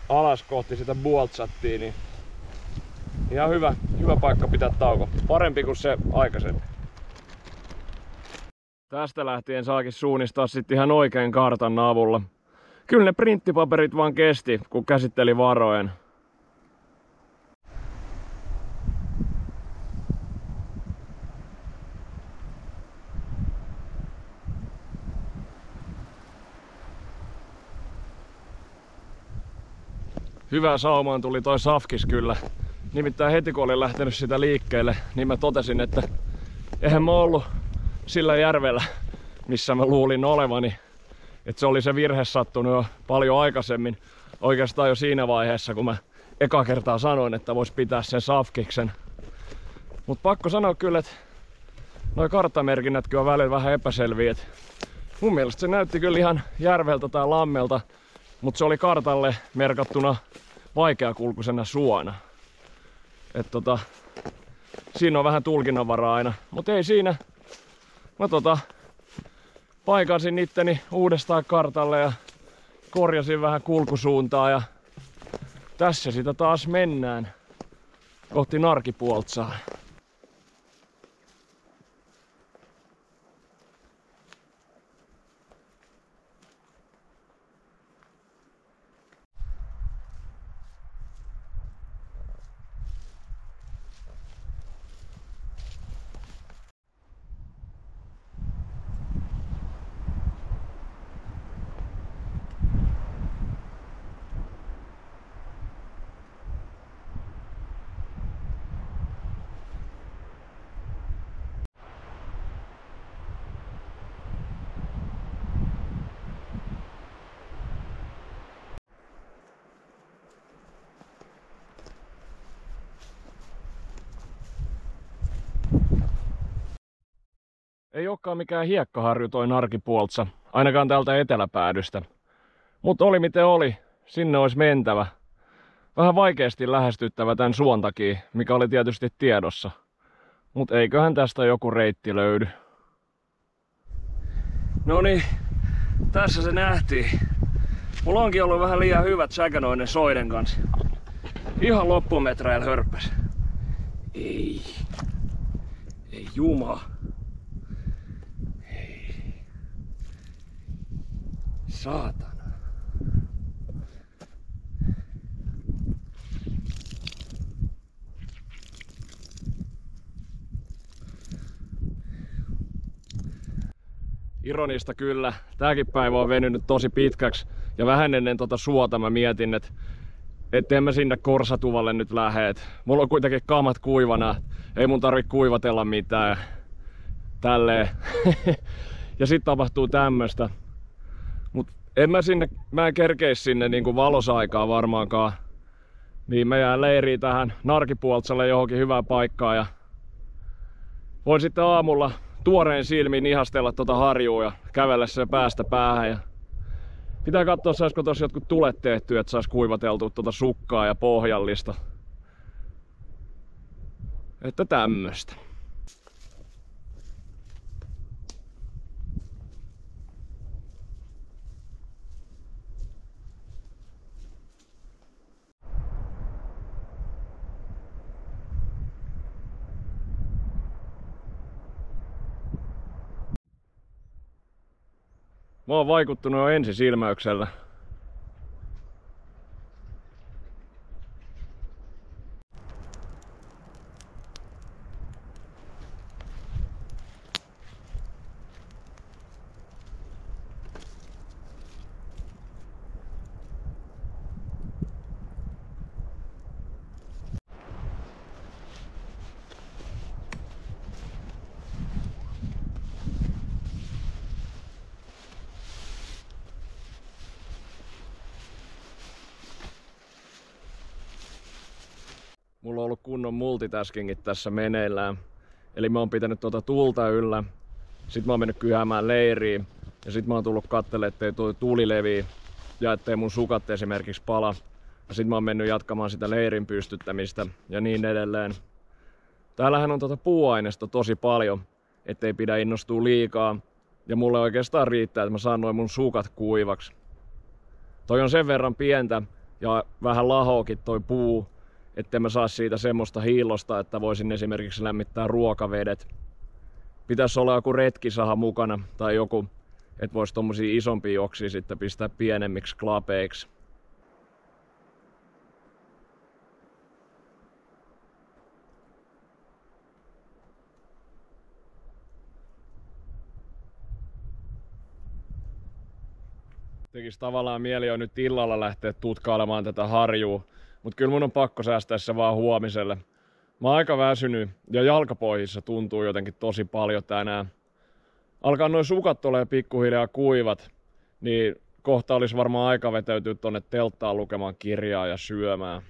alas kohti sitä Buoltsattia, niin ihan hyvä paikka pitää tauko. Parempi kuin se aikaisemmin. Tästä lähtien saakin suunnistaa sitten ihan oikein kartan avulla. Kyllä ne printtipaperit vaan kesti, kun käsitteli varojen. Hyvää saumaan tuli toi safkis kyllä. Nimittäin heti kun olin lähtenyt sitä liikkeelle, niin mä totesin, että eihän mä ollut sillä järvellä, missä mä luulin olevani. Että se oli se virhe sattunut jo paljon aikaisemmin. Oikeastaan jo siinä vaiheessa, kun mä eka kertaa sanoin, että vois pitää sen safkiksen. Mut pakko sanoa kyllä, että noi karttamerkinnätkin on välillä vähän epäselviä. Et mun mielestä se näytti kyllä ihan järveltä tai lammelta, mutta se oli kartalle merkattuna vaikeakulkuisena suona. Siinä on vähän tulkinnanvaraa aina, mutta ei siinä. Mä paikansin itteni uudestaan kartalle ja korjasin vähän kulkusuuntaa ja tässä sitä taas mennään kohti Narkipuoltsaa. Ei olekaan mikään hiekkaharju toi Narkipuoltsa, ainakaan täältä eteläpäädystä. Mutta oli miten oli, sinne olisi mentävä. Vähän vaikeasti lähestyttävä tän suon takia, mikä oli tietysti tiedossa. Mut eiköhän tästä joku reitti löydy. Noniin, tässä se nähtiin. Mulla onkin ollut vähän liian hyvät säkänoinen soiden kanssa. Ihan loppumetreillä hörppäs. Ei juma. Saatana. Ironista kyllä. Tääkin päivä on venynyt tosi pitkäksi. Ja vähän ennen suota mä mietin, että en mä sinne Korsatuvalle nyt lähde. Mulla on kuitenkin kamat kuivana. Ei mun tarvi kuivatella mitään. Tälleen. Ja sit tapahtuu tämmöstä. Mut mä en kerkeis sinne niinku valosaikaa varmaankaan. Niin mä jään leiriin tähän Narkipuoltsalle johonkin hyvään paikkaan ja voin sitten aamulla tuoreen silmin ihastella harjua ja kävellä sen päästä päähän. Ja pitää katsoa, saisiko tossa jotkut tulet tehtyä, että sais kuivateltua sukkaa ja pohjallista. Että tämmöstä. Mä oon vaikuttunut jo ensisilmäyksellä. Mulla on ollut kunnon multitaskingit tässä meneillään. Eli mä oon pitänyt tulta yllä. Sitten mä oon mennyt kyhäämään leiriin. Ja sit mä oon tullut katselemaan, ettei tuo tuli leviä ja ettei mun sukat esimerkiksi pala. Ja sit mä oon mennyt jatkamaan sitä leirin pystyttämistä ja niin edelleen. Täällähän on puuainesta tosi paljon, ettei pidä innostua liikaa. Ja mulle oikeastaan riittää, että mä saan noin mun sukat kuivaksi. Toi on sen verran pientä ja vähän lahoakin toi puu, ettei mä saa siitä semmoista hiillosta, että voisin esimerkiksi lämmittää ruokavedet. Pitäisi olla joku retkisaha mukana tai joku, että vois tommosia isompia oksia sitten pistää pienemmiksi klapeiksi. Tekis tavallaan mieli jo nyt illalla lähteä tutkailemaan tätä harjua, mutta kyllä mun on pakko säästää se vaan huomiselle. Mä oon aika väsynyt ja jalkapohjissa tuntuu jotenkin tosi paljon tänään. Alkaa noin sukat olemaan pikkuhiljaa kuivat, niin kohta olisi varmaan aika vetäytyä tonne telttaan lukemaan kirjaa ja syömään.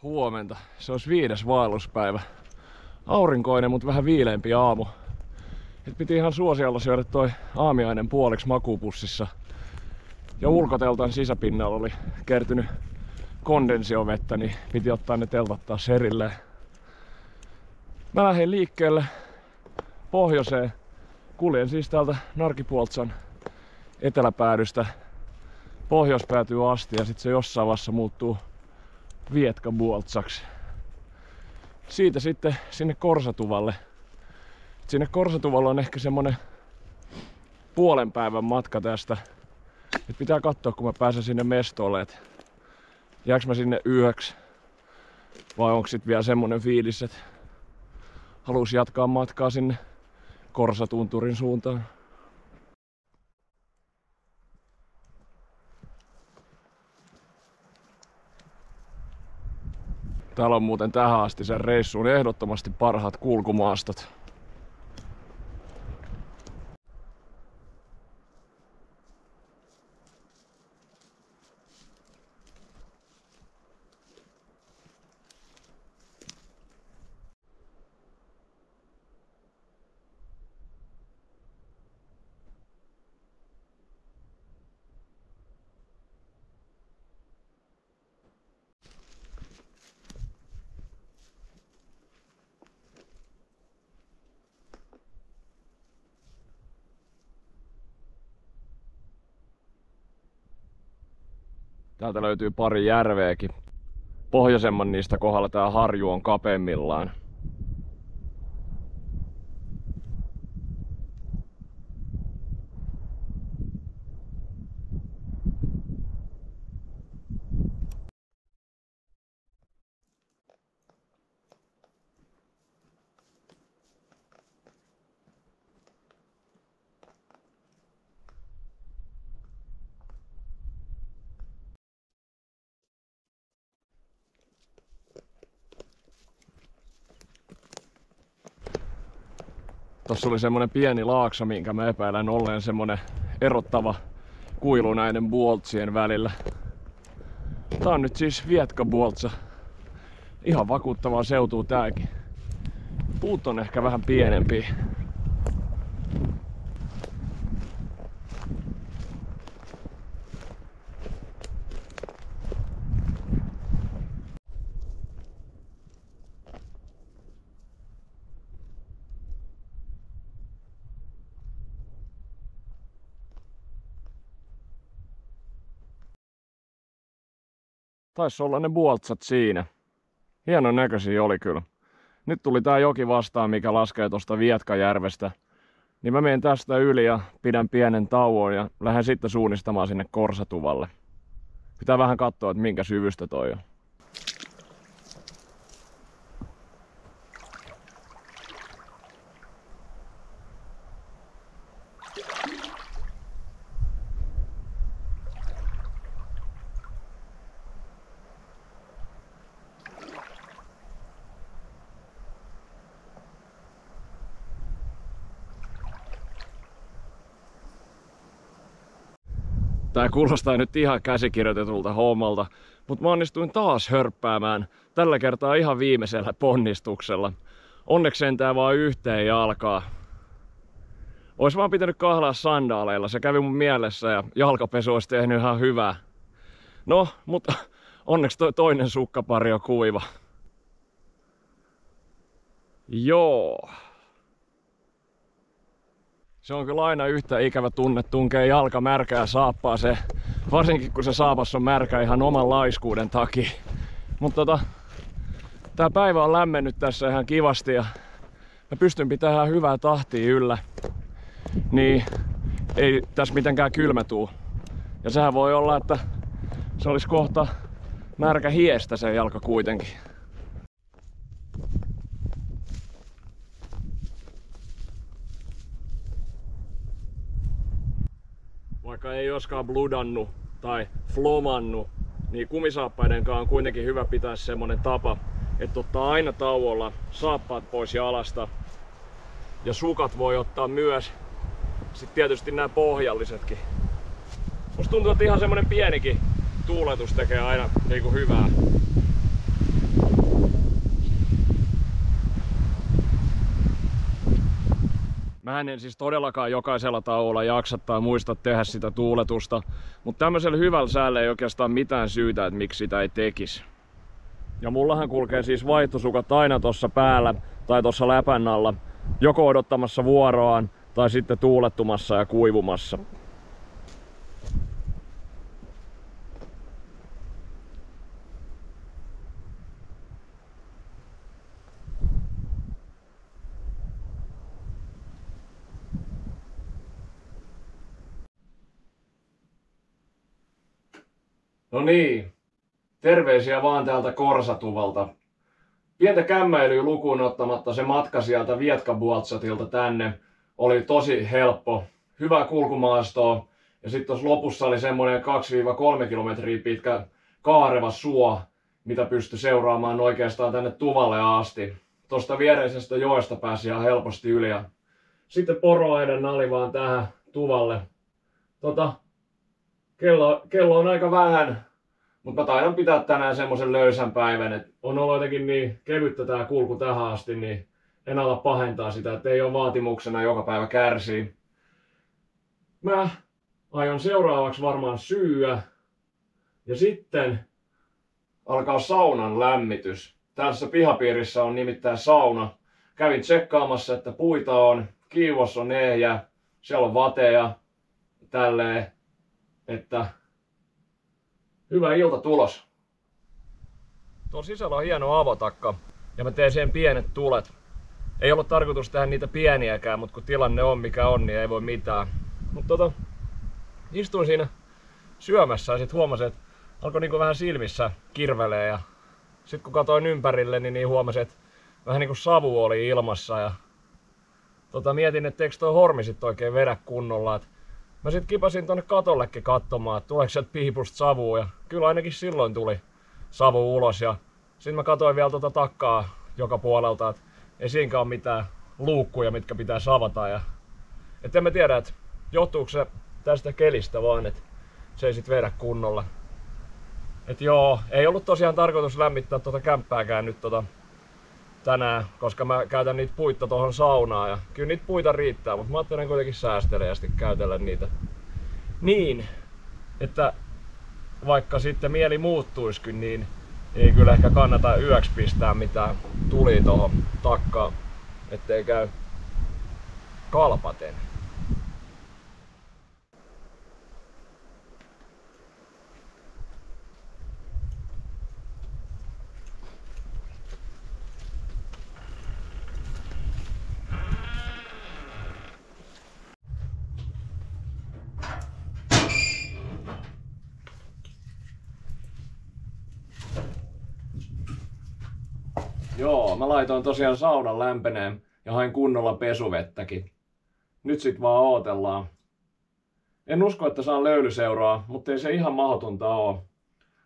Huomenta. Se olisi 5. vaelluspäivä. Aurinkoinen, mutta vähän viileämpi aamu. Et piti ihan suosiolla syödä toi aamiainen puoliksi makuupussissa. Ja ulkoteltan sisäpinnalla oli kertynyt kondensiovettä, niin piti ottaa ne teltat taas erilleen. Mä lähdin liikkeelle pohjoiseen. Kuljen siis täältä Narkipuoltsan eteläpäädystä pohjoispäätyy asti ja sit se jossain vaiheessa muuttuu Vietkabuoltsaksi. Siitä sitten sinne Korsatuvalle. Sinne Korsatuvalle on ehkä semmonen puolen päivän matka tästä. Nyt pitää katsoa, kun mä pääsen sinne mestolle, että jääks mä sinne yöksi vai onko sit vielä semmonen fiilis, että halus jatkaa matkaa sinne Korsatunturin suuntaan. Täällä on muuten tähän asti sen reissuun ehdottomasti parhaat kulkumaastot. Täältä löytyy pari järveäkin. Pohjoisemman niistä kohdalla tää harju on kapeimmillaan. Tossa oli semmonen pieni laakso, minkä mä epäilän olleen semmonen erottava kuilu näiden buoltsien välillä. Tää on nyt siis Vietkabuoltsa. Ihan vakuuttavaa seutuu tääkin. Puut on ehkä vähän pienempiä. Taisi olla ne buoltsat siinä. Hienon näköisiä oli kyllä. Nyt tuli tää joki vastaan, mikä laskee tosta Vietkajärvestä. Niin mä menen tästä yli ja pidän pienen tauon ja lähden sitten suunnistamaan sinne Korsatuvalle. Pitää vähän katsoa, että minkä syvystä toi on. Tää kuulostaa nyt ihan käsikirjoitetulta hommalta, mutta mä onnistuin taas hörppäämään, tällä kertaa ihan viimeisellä ponnistuksella. Onneksi sentään vaan yhteen jalkaa. Ois vaan pitänyt kahlaa sandaaleilla, se kävi mun mielessä ja jalkapesu olisi tehnyt ihan hyvää. No, mutta onneksi toi toinen sukkapari on kuiva. Joo. Se on kyllä aina yhtä ikävä tunne tunkee jalka märkää saappaaseen, varsinkin kun se saapas on märkä ihan oman laiskuuden takia. Mutta tää päivä on lämmennyt tässä ihan kivasti ja mä pystyn pitämään hyvää tahtia yllä, niin ei tässä mitenkään kylmä tuu. Ja sehän voi olla, että se olisi kohta märkä hiestä se jalka kuitenkin. Vaikka ei joskaan bludannut tai flomannu, niin kumisaappaidenkaan on kuitenkin hyvä pitää semmonen tapa, että ottaa aina tauolla saappaat pois jalasta. Ja sukat voi ottaa myös. Sitten tietysti nämä pohjallisetkin. Musta tuntuu, että ihan semmonen pienikin tuuletus tekee aina niinku hyvää. Mä en siis todellakaan jokaisella tauolla jaksa tai muista tehdä sitä tuuletusta, mutta tämmöisellä hyvällä säällä ei oikeastaan mitään syytä, että miksi sitä ei tekisi. Ja mullahan kulkee siis vaihtosukat aina tossa päällä tai tossa läpän alla, joko odottamassa vuoroaan tai sitten tuulettumassa ja kuivumassa. No niin, terveisiä vaan täältä Korsatuvalta. Pientä kämmäilyä lukuun ottamatta se matka sieltä Vietkabualtsatilta tänne oli tosi helppo. Hyvä kulkumaastoa ja sitten tuossa lopussa oli semmoinen 2-3 kilometriä pitkä kaareva suo, mitä pystyi seuraamaan oikeastaan tänne Tuvalle asti. Tuosta viereisestä joesta pääsi ihan helposti yli ja sitten poroaidan ali vaan tähän Tuvalle. Kello on aika vähän, mutta mä taidan pitää tänään semmosen löysän päivän, että on ollut jotenkin niin kevyttä tää kulku tähän asti, niin en ala pahentaa sitä, että ei ole vaatimuksena joka päivä kärsii. Mä aion seuraavaksi varmaan syyä ja sitten alkaa saunan lämmitys. Tässä pihapiirissä on nimittäin sauna. Kävin tsekkaamassa, että puita on, kiivos on ehjä, siellä on vateja, tälleen. Että hyvä ilta tulos. Tuolla sisällä on hieno avotakka ja mä teen siihen pienet tulet. Ei ollut tarkoitus tehdä niitä pieniäkään, mutta kun tilanne on mikä on, niin ei voi mitään. Mutta istuin siinä syömässä ja sit huomasin, että alkoi niinku vähän silmissä kirvelee ja sit kun katsoin ympärille, niin huomasin, että vähän niinku savu oli ilmassa ja mietin, että eikö toi hormi sit oikein vedä kunnolla. Mä sit kipasin tonne katollekin katsomaan, että tuleeko sieltä piipusta savua ja kyllä ainakin silloin tuli savu ulos ja sit mä katsoin vielä takkaa joka puolelta, että ei siinäkään ole mitään luukkuja, mitkä pitää savata ja et en mä tiedä, että johtuuko se tästä kelistä vaan, että se ei sit vedä kunnolla. Et joo, ei ollut tosiaan tarkoitus lämmittää kämppääkään nyt tänään, koska mä käytän niitä puita tuohon saunaan ja kyllä niitä puita riittää, mutta mä ajattelen kuitenkin säästeliästi käytellä niitä niin, että vaikka sitten mieli muuttuisikin, niin ei kyllä ehkä kannata yöksi pistää mitään tulia tuohon takkaan, ettei käy kalpaten. Joo, mä laitoin tosiaan saunan lämpeneen ja hain kunnolla pesuvettäkin. Nyt sit vaan ootellaan. En usko, että saan löylyseuraa, mutta ei se ihan mahdotonta oo.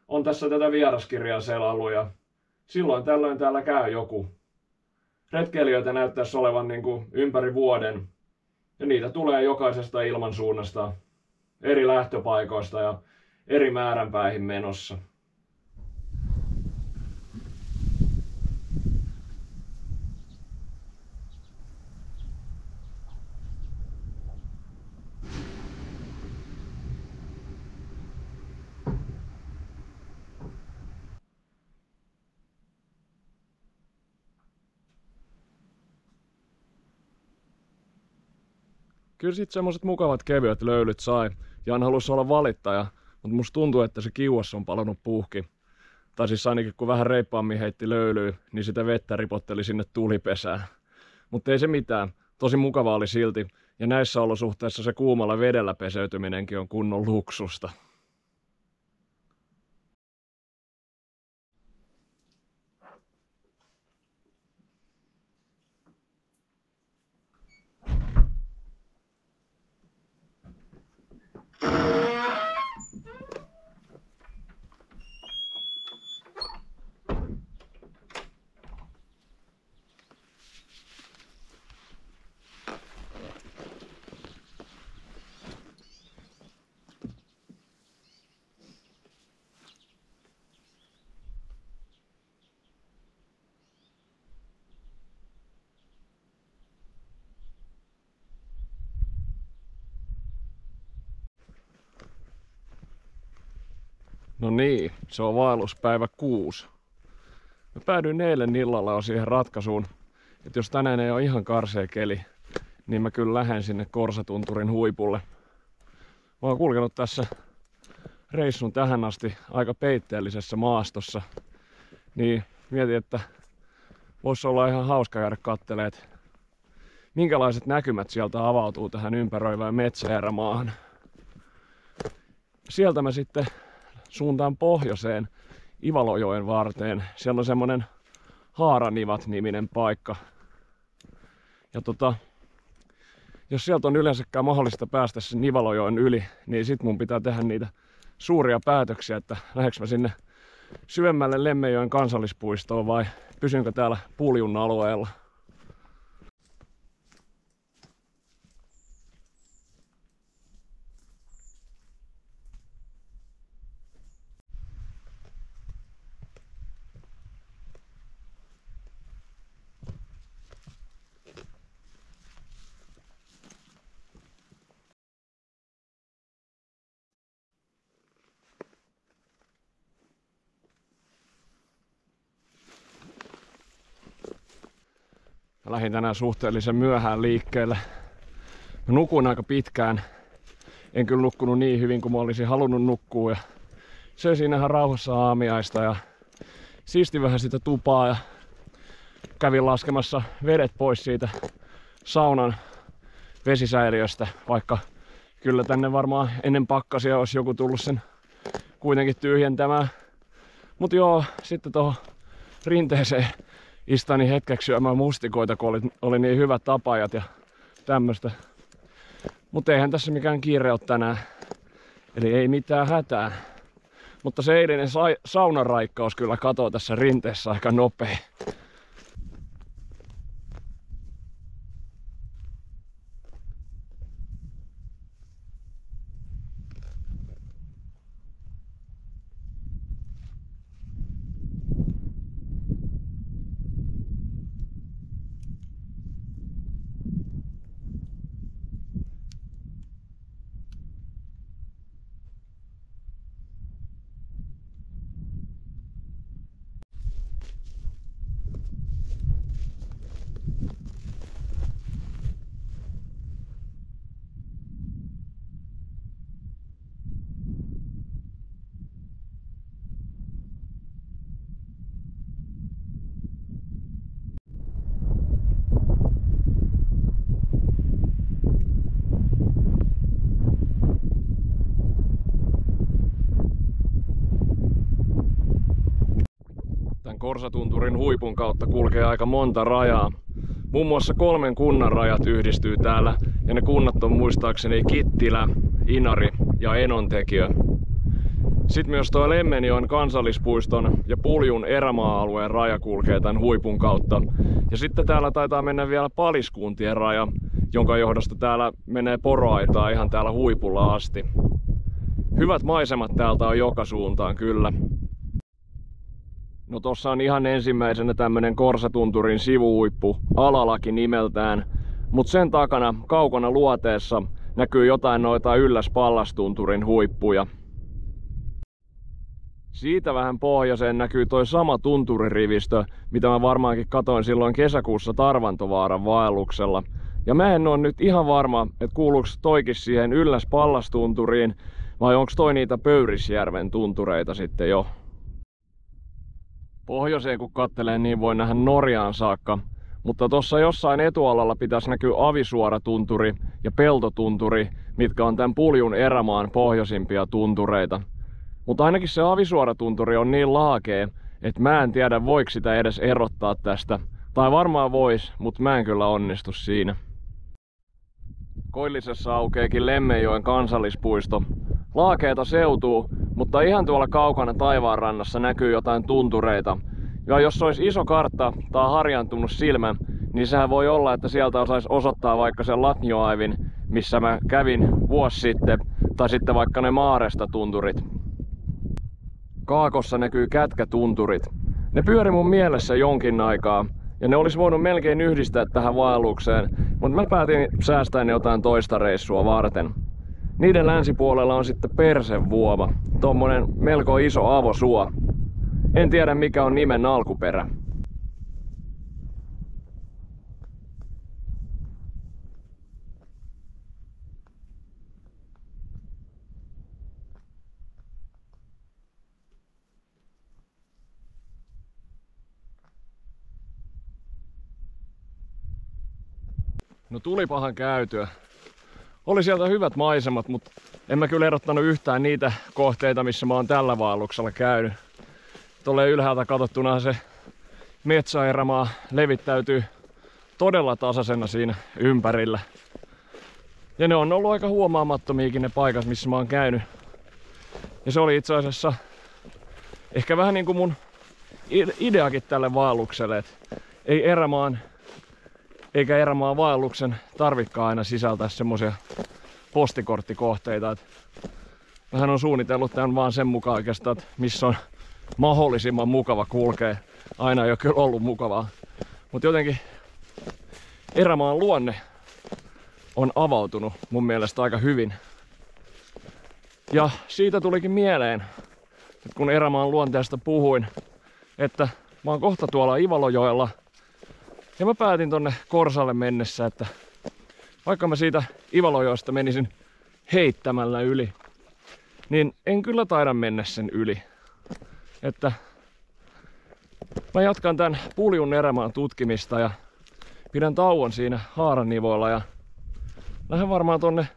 On tässä tätä vieraskirjaa selailu ja silloin tällöin täällä käy joku. Retkeilijöitä näyttäisi olevan ympäri vuoden. Ja niitä tulee jokaisesta ilmansuunnasta, eri lähtöpaikoista ja eri määränpäihin menossa. Kyllä sit semmoset mukavat kevyet löylyt sai. Jan halusi olla valittaja, mutta musta tuntuu, että se kiuas on palannut puhki. Tai siis ainakin kun vähän reippaammin heitti löylyä, niin sitä vettä ripotteli sinne tulipesään. Mutta ei se mitään. Tosi mukavaa oli silti. Ja näissä olosuhteissa se kuumalla vedellä peseytyminenkin on kunnon luksusta. No niin, se on vaelluspäivä 6. Mä päädyin eilen illalla jo siihen ratkaisuun, että jos tänään ei ole ihan karsea keli, niin mä kyllä lähden sinne Korsatunturin huipulle. Mä oon kulkenut tässä reissun tähän asti aika peitteellisessä maastossa, niin mietin, että voisi olla ihan hauska käydä kattelemaan, minkälaiset näkymät sieltä avautuu tähän ympäröivään metsäerämaahan. Sieltä mä sitten suuntaan pohjoiseen Ivalojoen varteen. Siellä on semmonen Haaranivat-niminen paikka. Ja jos sieltä on yleensäkään mahdollista päästä sen Ivalojoen yli, niin sit mun pitää tehdä niitä suuria päätöksiä, että lähdekö mä sinne syvemmälle Lemmenjoen kansallispuistoon vai pysynkö täällä Puljun alueella. Mä lähdin tänään suhteellisen myöhään liikkeelle. Mä nukuin aika pitkään. En kyllä nukkunut niin hyvin kuin mä olisin halunnut nukkua. Ja söin siinä ihan rauhassa aamiaista ja siistin vähän sitä tupaa ja kävin laskemassa vedet pois siitä saunan vesisäiliöstä, vaikka kyllä tänne varmaan ennen pakkasia olisi joku tullut sen kuitenkin tyhjentämään. Mut joo, sitten tuohon rinteeseen istani hetkeksi syömään mustikoita, kun oli niin hyvät tapajat ja tämmöstä. Mut eihän tässä mikään kiire ole tänään. Eli ei mitään hätää. Mutta se eilinen saunaraikkaus kyllä katoo tässä rinteessä aika nopea. Korsatunturin huipun kautta kulkee aika monta rajaa. Muun muassa 3 kunnan rajat yhdistyy täällä, ja ne kunnat on muistaakseni Kittilä, Inari ja Enontekiö. Sitten myös tuo Lemmenjoen kansallispuiston ja Puljun erämaa-alueen raja kulkee tämän huipun kautta. Ja sitten täällä taitaa mennä vielä Paliskuntien raja, jonka johdosta täällä menee poroaitaa ihan täällä huipulla asti. Hyvät maisemat täältä on joka suuntaan kyllä. No tossa on ihan ensimmäisenä tämmönen Korsatunturin sivuhuippu, Alalaki nimeltään. Mut sen takana kaukana luoteessa näkyy jotain noita Ylläs-Pallastunturin huippuja. Siitä vähän pohjoiseen näkyy toi sama tunturirivistö, mitä mä varmaankin katoin silloin kesäkuussa Tarvantovaaran vaelluksella. Ja mä en oo nyt ihan varma, että kuuluuko toikin siihen Ylläs-Pallastunturiin vai onko toi niitä Pöyrisjärven tuntureita sitten jo. Pohjoiseen kun kattelee, niin voi nähdä Norjaan saakka. Mutta tossa jossain etualalla pitäisi näkyä Avisuoratunturi ja Peltotunturi, mitkä on tämän Puljun erämaan pohjoisimpia tuntureita. Mutta ainakin se Avisuoratunturi on niin laakea, että mä en tiedä voiko sitä edes erottaa tästä. Tai varmaan vois, mutta mä en kyllä onnistu siinä. Koillisessa aukeekin Lemmenjoen kansallispuisto. Laakeeta seutuu, mutta ihan tuolla kaukana taivaanrannassa näkyy jotain tuntureita. Ja jos olisi iso kartta tai harjaantunut silmä, niin sehän voi olla, että sieltä osaisi osoittaa vaikka sen Latnjoaivin, missä mä kävin vuosi sitten, tai sitten vaikka ne Maaresta tunturit. Kaakossa näkyy Kätkätunturit. Ne pyöri mun mielessä jonkin aikaa, ja ne olisi voinut melkein yhdistää tähän vaellukseen, mutta mä päätin säästää ne jotain toista reissua varten. Niiden länsipuolella on sitten Persenvuoma, tommonen melko iso avosuo. En tiedä mikä on nimen alkuperä. No tulipahan käytyä. Oli sieltä hyvät maisemat, mutta en mä kyllä erottanut yhtään niitä kohteita, missä mä oon tällä vaelluksella käynyt. Tuolle ylhäältä katsottuna se metsäerämaa levittäytyy todella tasaisena siinä ympärillä. Ja ne on ollut aika huomaamattomiakin ne paikat, missä mä oon käynyt. Ja se oli itse asiassa ehkä vähän niin kuin mun ideakin tälle vaellukselle, että ei erämaan eikä erämaan vaelluksen tarvikaan aina sisältää semmosia postikorttikohteita. Vähän on suunnitellut tämän vaan sen mukaan oikeastaan, että missä on mahdollisimman mukava kulkea. Aina ei ole kyllä ollut mukavaa. Mutta jotenkin erämaan luonne on avautunut mun mielestä aika hyvin. Ja siitä tulikin mieleen, että kun erämaan luonteesta puhuin, että mä oon kohta tuolla Ivalojoella. Ja mä päätin tonne Korsalle mennessä, että vaikka mä siitä Ivalojoesta menisin heittämällä yli, niin en kyllä taida mennä sen yli. Että mä jatkan tän Puljun erämaan tutkimista ja pidän tauon siinä Haaranivoilla ja lähden varmaan tonne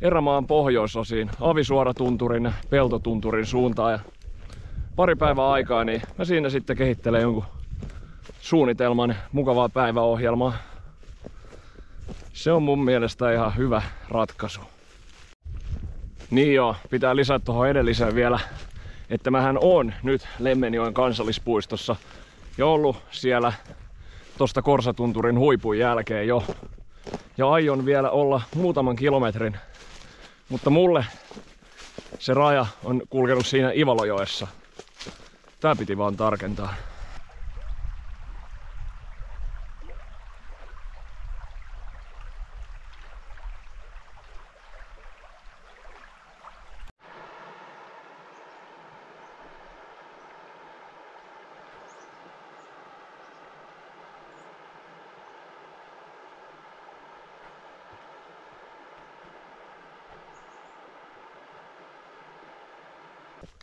erämaan pohjoisosiin, Avisuoratunturin ja Peltotunturin suuntaan. Ja pari päivää aikaa, niin mä siinä sitten kehittelen jonkun suunnitelman, mukavaa päiväohjelmaa. Se on mun mielestä ihan hyvä ratkaisu. Niin joo, pitää lisätä tuohon edelliseen vielä, että mähän on nyt Lemmenjoen kansallispuistossa ja ollut siellä tosta Korsatunturin huipun jälkeen jo. Ja aion vielä olla muutaman kilometrin, mutta mulle se raja on kulkenut siinä Ivalojoessa. Tää piti vaan tarkentaa.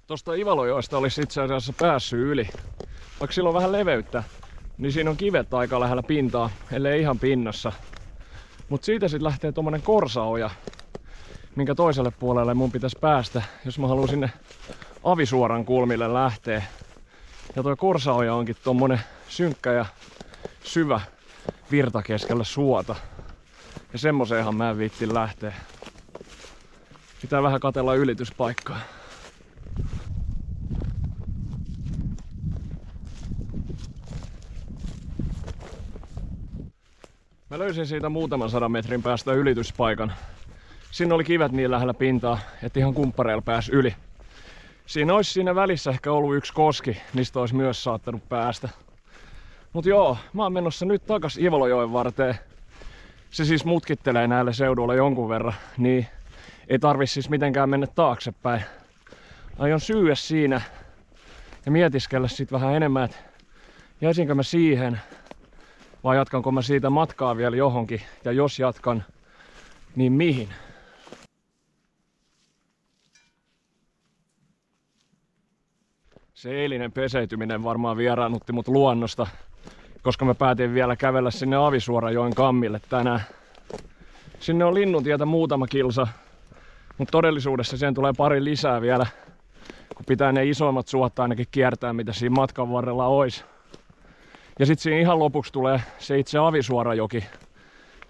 Tuosta Ivalojoesta olisi itse asiassa päässyt yli. Vaikka sillä on vähän leveyttä, niin siinä on kivet aika lähellä pintaa, ellei ihan pinnassa. Mut siitä sitten lähtee tommonen korsaoja, minkä toiselle puolelle mun pitäisi päästä, jos mä haluan sinne Avisuoran kulmille lähteä. Ja tuo Korsaoja onkin tommonen synkkä ja syvä virta keskellä suota. Ja semmoseenhan mä en viittin lähteä. Pitää vähän katsella ylityspaikkaa. Mä löysin siitä muutaman 100 metrin päästä ylityspaikan. Siinä oli kivet niin lähellä pintaa, että ihan kumppareilla pääsi yli. Siinä olisi siinä välissä ehkä ollut yksi koski, mistä olisi myös saattanut päästä. Mut joo, mä oon menossa nyt takas Ivalojoen varteen. Se siis mutkittelee näille seuduilla jonkun verran, niin ei tarvis siis mitenkään mennä taaksepäin. Aion syyä siinä ja mietiskellä sit vähän enemmän, että jäisinkö mä siihen vai jatkanko mä siitä matkaa vielä johonkin, ja jos jatkan, niin mihin? Se eilinen peseytyminen varmaan vieraannutti mut luonnosta, koska mä päätin vielä kävellä sinne Avisuorajoen kammille tänään. Sinne on Linnuntietä muutama kilsa, mutta todellisuudessa siihen tulee pari lisää vielä, kun pitää ne isommat suot ainakin kiertää, mitä siinä matkan varrella olisi. Ja sit siinä ihan lopuksi tulee se itse Avisuorajoki.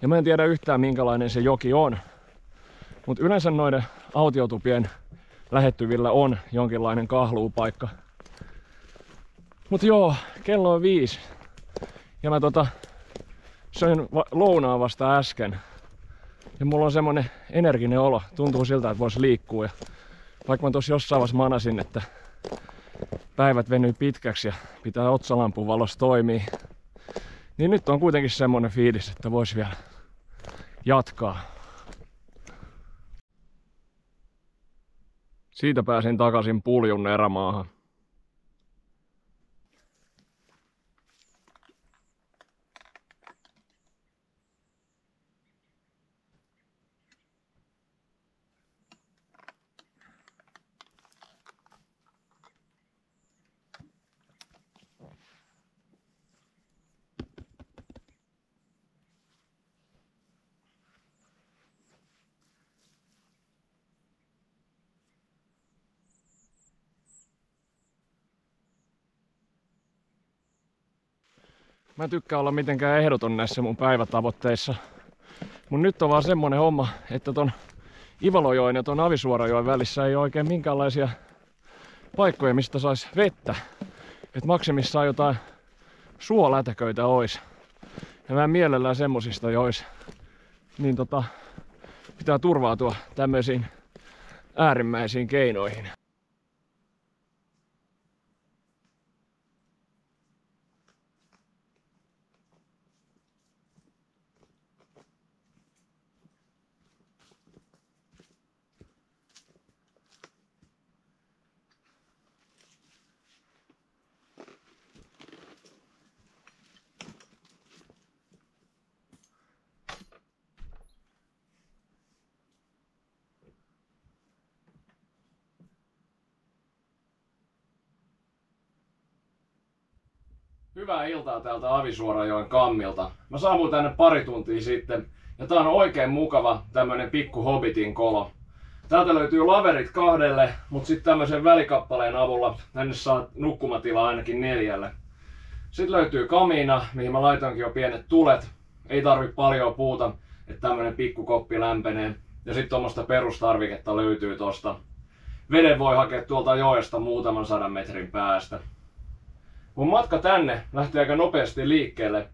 Ja mä en tiedä yhtään minkälainen se joki on. Mut yleensä noiden autiotupien lähettyvillä on jonkinlainen kahluupaikka. Mut joo, kello on 5. Ja mä söin lounaa vasta äsken. Ja mulla on semmonen energinen olo. Tuntuu siltä, että vois liikkua. Ja vaikka mä tossa jossain vaiheessa manasin, että päivät venyy pitkäksi ja pitää otsalampun valossa toimia, niin nyt on kuitenkin semmonen fiilis, että vois vielä jatkaa. Siitä pääsin takaisin Puljun erämaahan. Mä en tykkää olla mitenkään ehdoton näissä mun päivätavoitteissa. Mut nyt on vaan semmonen homma, että ton Ivalojoen ja ton Avisuorajoen välissä ei ole oikein minkäänlaisia paikkoja, mistä sais vettä. Et maksimissaan jotain suolätäköitä ois. Ja mä en mielellään semmosista jois. Niin pitää turvautua tämmöisiin äärimmäisiin keinoihin. Hyvää iltaa täältä Avisuorajoen kammilta. Mä saavuin tänne pari tuntia sitten ja tää on oikein mukava tämmönen pikku hobbitin kolo. Täältä löytyy laverit 2, mutta sitten tämmöisen välikappaleen avulla tänne saa nukkumatilaa ainakin 4. Sitten löytyy kamiina, mihin mä laitoinkin jo pienet tulet. Ei tarvi paljon puuta, että tämmönen pikku koppi lämpenee. Ja sitten tuommoista perustarviketta löytyy tosta. Veden voi hakea tuolta joesta muutaman 100 metrin päästä. Mun matka tänne lähti aika nopeasti liikkeelle.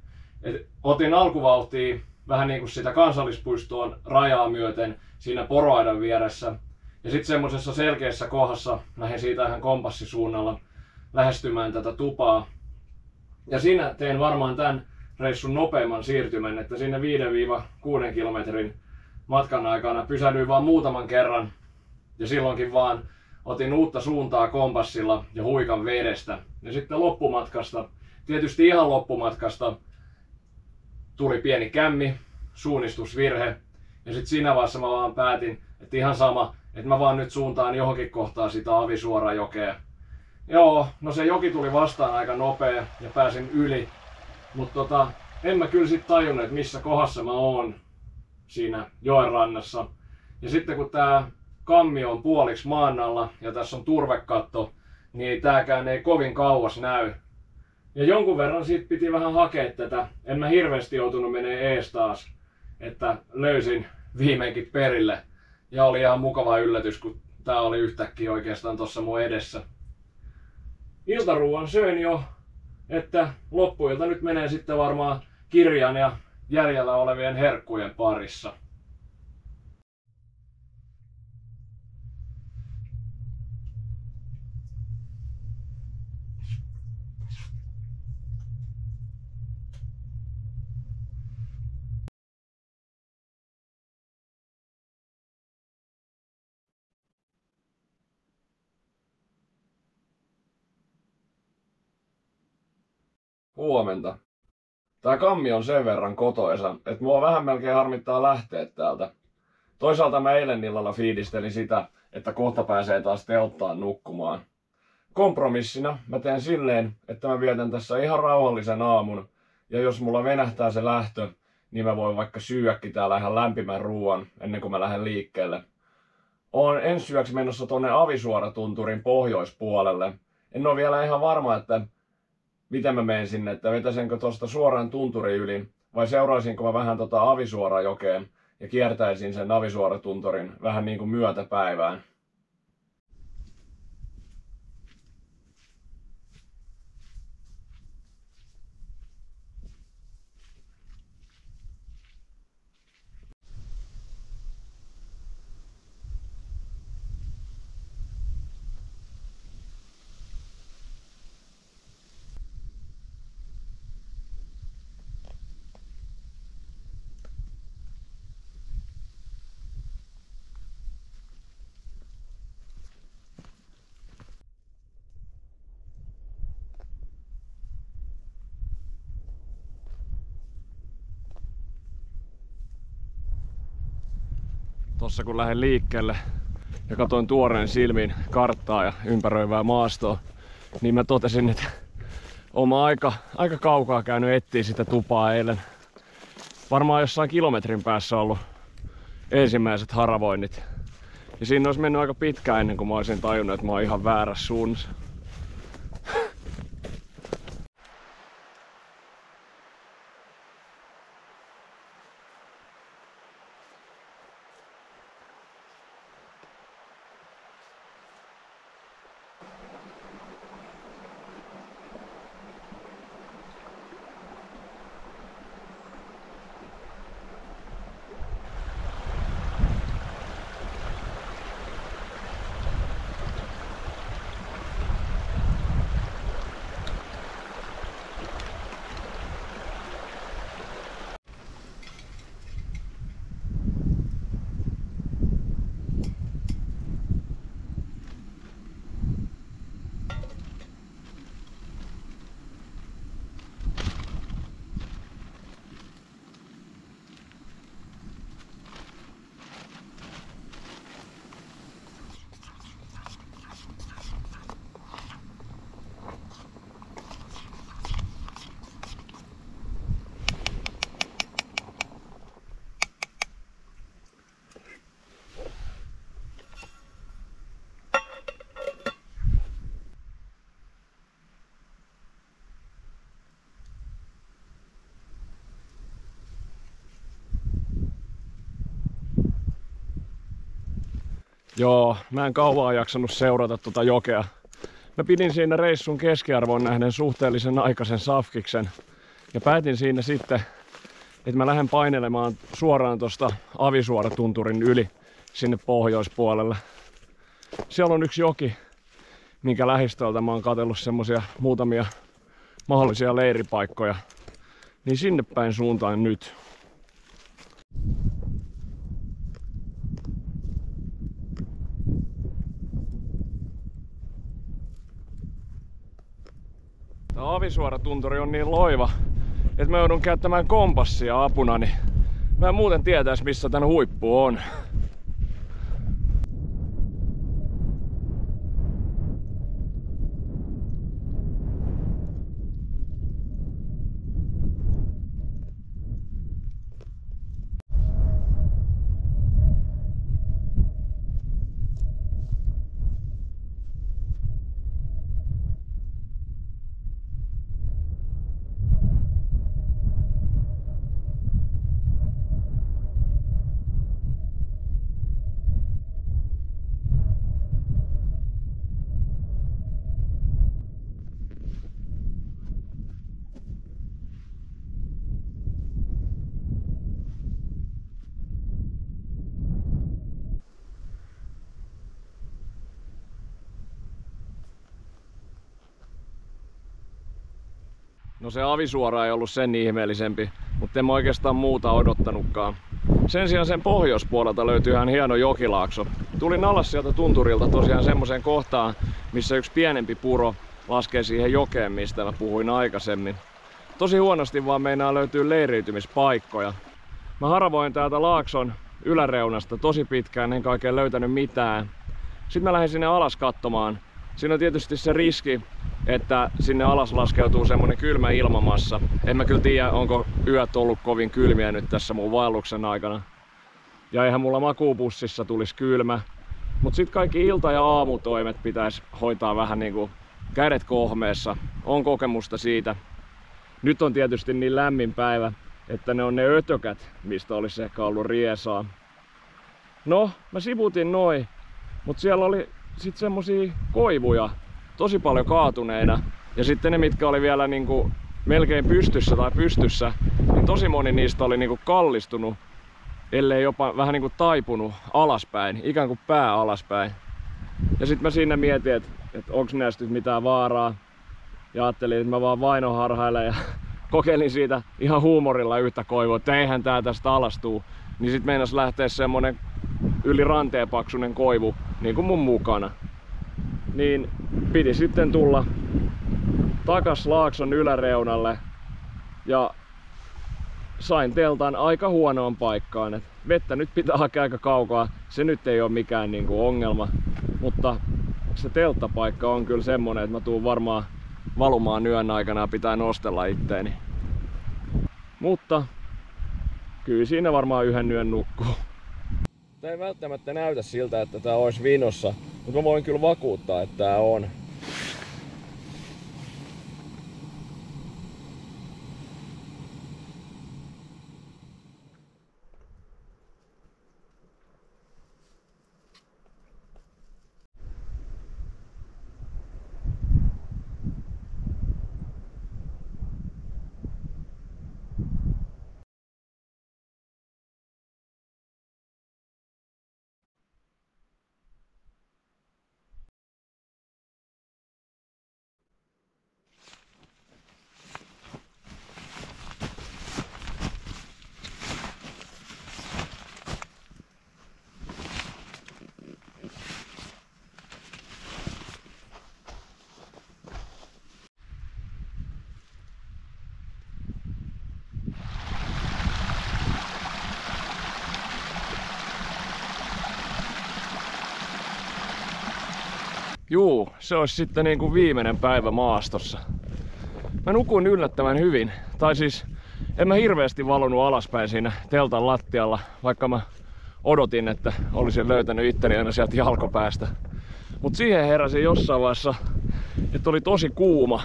Otin alkuvauhtia vähän niin kuin sitä kansallispuistoon rajaa myöten siinä poroaidan vieressä. Ja sitten semmosessa selkeässä kohdassa lähdin siitä ihan kompassisuunnalla lähestymään tätä tupaa. Ja siinä tein varmaan tämän reissun nopeimman siirtymän, että siinä 5-6 kilometrin matkan aikana pysähdyin vaan muutaman kerran. Ja silloinkin vaan otin uutta suuntaa kompassilla ja huikan vedestä. Ja sitten loppumatkasta, tietysti ihan loppumatkasta, tuli pieni kämmi, suunnistusvirhe. Ja sitten siinä vaiheessa mä vaan päätin, että ihan sama, että mä vaan nyt suuntaan johonkin kohtaan sitä Avisuorajokea. Joo, no se joki tuli vastaan aika nopea ja pääsin yli. Mutta en mä kyllä sit tajunnut, että missä kohdassa mä oon siinä joen rannassa. Ja sitten kun tää kammi on puoliksi maan alla ja tässä on turvekatto, niin tääkään ei kovin kauas näy. Ja jonkun verran siitä piti vähän hakea tätä. En mä hirveästi joutunut menee ees taas, että löysin viimeinkin perille. Ja oli ihan mukava yllätys, kun tää oli yhtäkkiä oikeastaan tossa mun edessä. Iltaruuan söin jo, että loppuilta nyt menee sitten varmaan kirjan ja jäljellä olevien herkkujen parissa. Huomenta. Tää kammi on sen verran kotoisa, että mua vähän melkein harmittaa lähteä täältä. Toisaalta mä eilen illalla fiilistelin sitä, että kohta pääsee taas telttaan nukkumaan. Kompromissina mä teen silleen, että mä vietän tässä ihan rauhallisen aamun, ja jos mulla venähtää se lähtö, niin mä voin vaikka syödäkin täällä ihan lämpimän ruoan ennen kuin mä lähden liikkeelle. Oon ensi yöksi menossa tonne Avisuoratunturin pohjoispuolelle. En oo vielä ihan varma, että miten mä menen sinne, että vetäisenkö tosta suoraan tunturin yli, vai seuraisinko mä vähän Avisuorajokeen ja kiertäisin sen Avisuoratunturin vähän niin kuin myötäpäivään. Tossa kun lähden liikkeelle ja katoin tuoreen silmin karttaa ja ympäröivää maastoa, niin mä totesin, että oon aika kaukaa käynyt etsiä sitä tupaa eilen. Varmaan jossain kilometrin päässä ollut ensimmäiset haravoinnit. Ja siinä olisi mennyt aika pitkään ennen kuin mä olisin tajunnut, että mä oon ihan väärässä suunnassa. Joo, mä en kauan jaksanut seurata tuota jokea. Mä pidin siinä reissun keskiarvoon nähden suhteellisen aikaisen safkiksen. Ja päätin siinä sitten, että mä lähden painelemaan suoraan tuosta Avisuoratunturin yli sinne pohjoispuolelle. Siellä on yksi joki, minkä lähistöltä mä oon katsellut semmosia muutamia mahdollisia leiripaikkoja. Niin sinne päin suuntaan nyt. Tämä Avisuoratunturi on niin loiva, että mä joudun käyttämään kompassia apunani. Mä en muuten tietäis missä tän huippu on. No se avisuora ei ollut sen ihmeellisempi, mutta en mä oikeastaan muuta odottanutkaan. Sen sijaan sen pohjoispuolelta löytyy ihan hieno jokilaakso. Tulin alas sieltä tunturilta tosiaan semmoiseen kohtaan, missä yksi pienempi puro laskee siihen jokeen, mistä mä puhuin aikaisemmin. Tosi huonosti vaan meinaa löytyy leiriytymispaikkoja. Mä haravoin täältä laakson yläreunasta tosi pitkään, enkä oikein löytänyt mitään. Sitten mä lähdin sinne alas katsomaan. Siinä on tietysti se riski, että sinne alas laskeutuu semmonen kylmä ilmamassa. En mä kyllä tiedä, onko yöt ollut kovin kylmiä nyt tässä mun vaelluksen aikana. Ja eihän mulla makuupussissa tulisi kylmä. Mut sit kaikki ilta- ja aamutoimet pitäisi hoitaa vähän niinku kädet kohmeessa. On kokemusta siitä. Nyt on tietysti niin lämmin päivä, että ne on ne ötökät, mistä olisi ehkä ollut riesaa. No, mä sivutin noin, mut siellä oli sit semmosia koivuja tosi paljon kaatuneina. Ja sitten ne, mitkä oli vielä niinku melkein pystyssä, niin tosi moni niistä oli niinku kallistunut, ellei jopa vähän niinku taipunut alaspäin, ikään kuin pää alaspäin. Ja sit mä siinä mietin, että onks näistä nyt mitään vaaraa. Ja ajattelin, että mä vaan vainoharhailen ja kokeilin siitä ihan huumorilla yhtä koivua, että eihän tää tästä alastuu. Niin sit meinas lähteä semmonen yli ranteen paksunen koivu, niin kuin mun mukana. Niin piti sitten tulla takas laakson yläreunalle ja sain teltan aika huonoon paikkaan. Et vettä nyt pitää hakea aika kaukaa, se nyt ei ole mikään niinku ongelma, mutta se telttapaikka on kyllä semmonen, että mä tuun varmaan valumaan yön aikana ja pitää nostella itteeni. Mutta kyllä siinä varmaan yhden yön nukkuu. Tää ei välttämättä näytä siltä, että tää olisi vinossa, mutta mä voin kyllä vakuuttaa, että tää on. Juu, se olisi sitten niin kuin viimeinen päivä maastossa. Mä nukuin yllättävän hyvin. Tai siis en mä hirveästi valunut alaspäin siinä teltan lattialla, vaikka mä odotin, että olisin löytänyt itteni aina sieltä jalkopäästä. Mut siihen heräsin jossain vaiheessa, että oli tosi kuuma.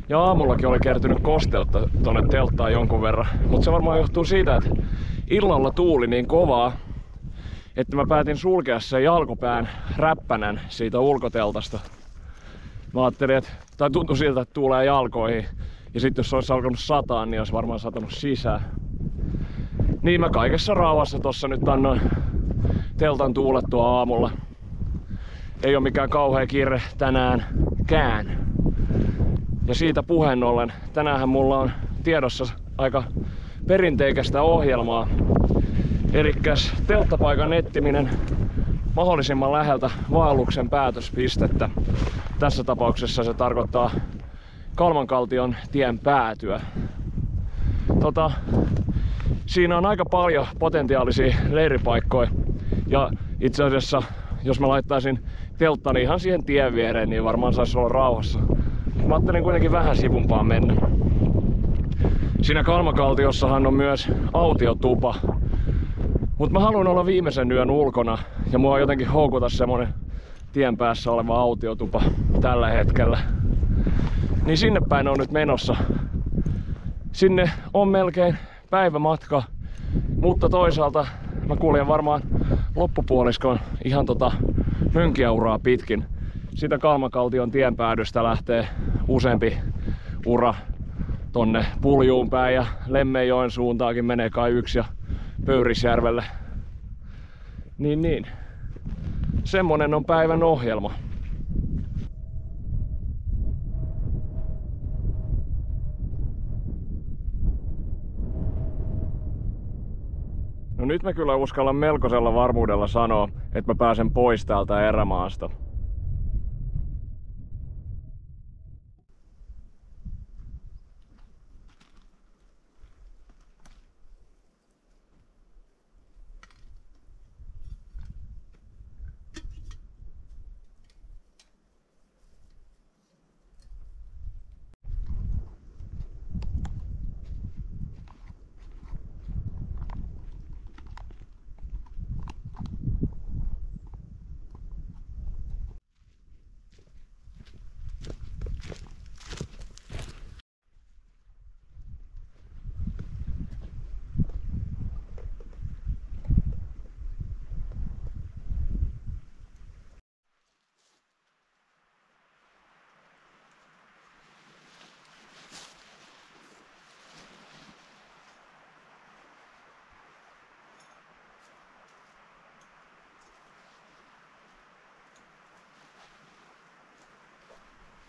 Ja aamullakin oli kertynyt kosteutta tonne telttaan jonkun verran. Mut se varmaan johtuu siitä, että illalla tuuli niin kovaa, että mä päätin sulkea sen jalkopään räppänän siitä ulkoteltasta. Mä ajattelin, että tuntui siltä, että tuulee jalkoihin. Ja sitten jos olisi alkanut sataa, niin olisi varmaan satanut sisään. Niin mä kaikessa rauhassa tossa nyt annoin teltan tuulettua aamulla. Ei oo mikään kauhea kiire tänäänkään. Ja siitä puheen ollen, tänäänhän mulla on tiedossa aika perinteikästä ohjelmaa. Elikkäs telttapaikan etsiminen mahdollisimman läheltä vaelluksen päätöspistettä. Tässä tapauksessa se tarkoittaa Kalmankaltion tien päätyä. Siinä on aika paljon potentiaalisia leiripaikkoja. Ja itse asiassa, jos mä laittaisin telttani ihan siihen tien viereen, niin varmaan saisi olla rauhassa. Mä ajattelin kuitenkin vähän sivumpaan mennä. Siinä Kalmakaltiossahan on myös autiotupa. Mut mä haluan olla viimeisen yön ulkona ja mua jotenkin houkuta semmonen tien päässä oleva autiotupa tällä hetkellä. Niin sinne päin on nyt menossa. Sinne on melkein päivämatka, mutta toisaalta mä kuljen varmaan loppupuoliskon ihan Mönkiäuraa pitkin. Sitä Kalmakaltion tienpäädystä lähtee useampi ura tonne Puljuun päin ja Lemmenjoen suuntaakin menee kai yksi ja Pöyrisjärvelle. Niin. Semmonen on päivän ohjelma. nyt mä kyllä uskallan melkoisella varmuudella sanoa, että mä pääsen pois täältä erämaasta.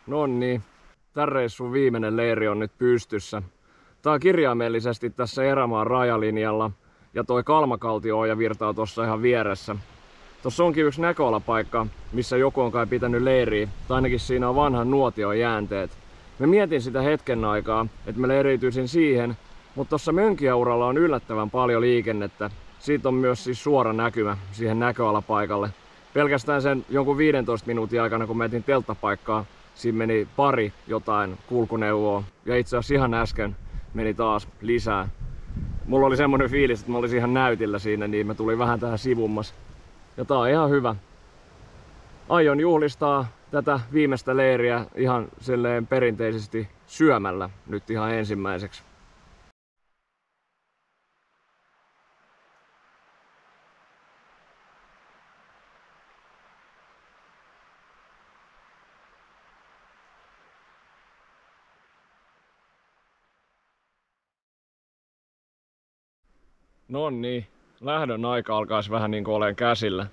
Nonni, tän reissun viimeinen leiri on nyt pystyssä. Tää on kirjaimellisesti tässä erämaan rajalinjalla ja toi Kalmakaltio-oja virtaa tossa ihan vieressä. Tossa onkin yksi näköalapaikka, missä joku on kai pitänyt leiriä, tai ainakin siinä on vanhan nuotion jäänteet. Mä mietin sitä hetken aikaa, että mä leiriytyisin siihen, mutta tossa Mönkiäuralla on yllättävän paljon liikennettä. Siitä on myös siis suora näkymä siihen näköalapaikalle. Pelkästään sen jonkun 15 minuutin aikana, kun mietin telttapaikkaa, siinä meni pari jotain kulkuneuvoa ja itse asiassa ihan äsken meni taas lisää. Mulla oli semmonen fiilis, että mä olisin ihan näytillä siinä, niin mä tulin vähän tähän sivummas. Ja tää on ihan hyvä. Aion juhlistaa tätä viimeistä leiriä ihan silleen perinteisesti syömällä nyt ihan ensimmäiseksi. No niin, lähdön aika alkaisi vähän niin kuin olen käsillä.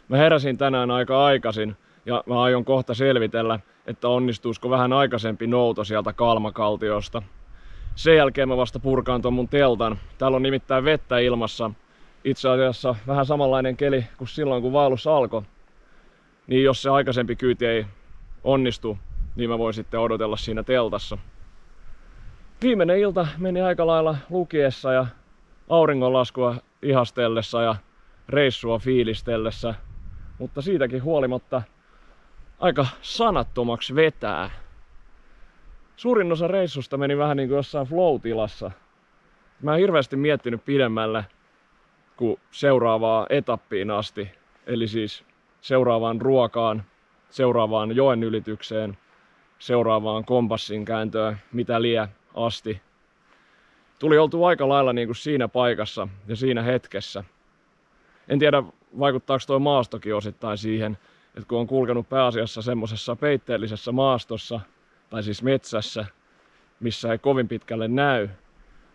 Mä heräsin tänään aika aikaisin ja mä aion kohta selvitellä, että onnistuisiko vähän aikaisempi nouto sieltä Kalmakaltiosta. Sen jälkeen mä vasta purkaan ton mun teltan. Täällä on nimittäin vettä ilmassa. Itse asiassa vähän samanlainen keli kuin silloin kun vaellus alkoi. Niin jos se aikaisempi kyyti ei onnistu, niin mä voin sitten odotella siinä teltassa. Viimeinen ilta meni aika lailla lukiessa ja auringonlaskua ihastellessa ja reissua fiilistellessä, mutta siitäkin huolimatta aika sanattomaksi vetää. Suurin osa reissusta meni vähän niin kuin jossain flow-tilassa. Mä en hirveästi miettinyt pidemmälle kuin seuraavaan etappiin asti, eli siis seuraavaan ruokaan, seuraavaan joen ylitykseen, seuraavaan kompassin kääntöön, mitä lie asti. Tuli oltu aika lailla niin kuin siinä paikassa ja siinä hetkessä. En tiedä, vaikuttaako tuo maastokin osittain siihen, että kun on kulkenut pääasiassa semmosessa peitteellisessä maastossa, tai siis metsässä, missä ei kovin pitkälle näy,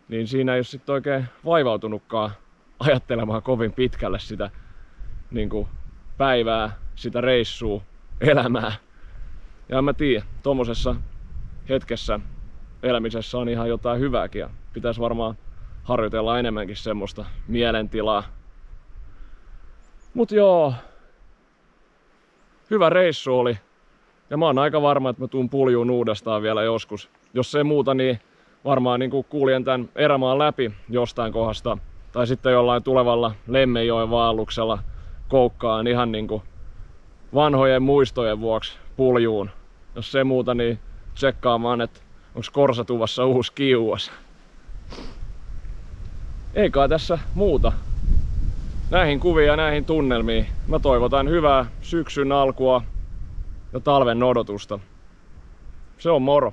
niin siinä ei ole sitten oikein vaivautunutkaan ajattelemaan kovin pitkälle sitä niin kuin päivää, sitä reissua, elämää. Ja en mä tiedä, tommosessa hetkessä elämisessä on ihan jotain hyvääkin ja pitäisi varmaan harjoitella enemmänkin semmoista mielentilaa. Mut joo, hyvä reissu oli. Ja mä oon aika varma, että mä tuun puljuun uudestaan vielä joskus. Jos ei muuta, niin varmaan niin kuljen tän erämaan läpi jostain kohdasta. Tai sitten jollain tulevalla Lemmenjoen vaelluksella koukkaan ihan niin kuin vanhojen muistojen vuoksi puljuun. Jos ei muuta, niin tsekkaamaan, että onko Korsatuvassa uusi kiuas. Ei kai tässä muuta. Näihin kuviin ja näihin tunnelmiin mä toivotan hyvää syksyn alkua ja talven odotusta. Se on moro!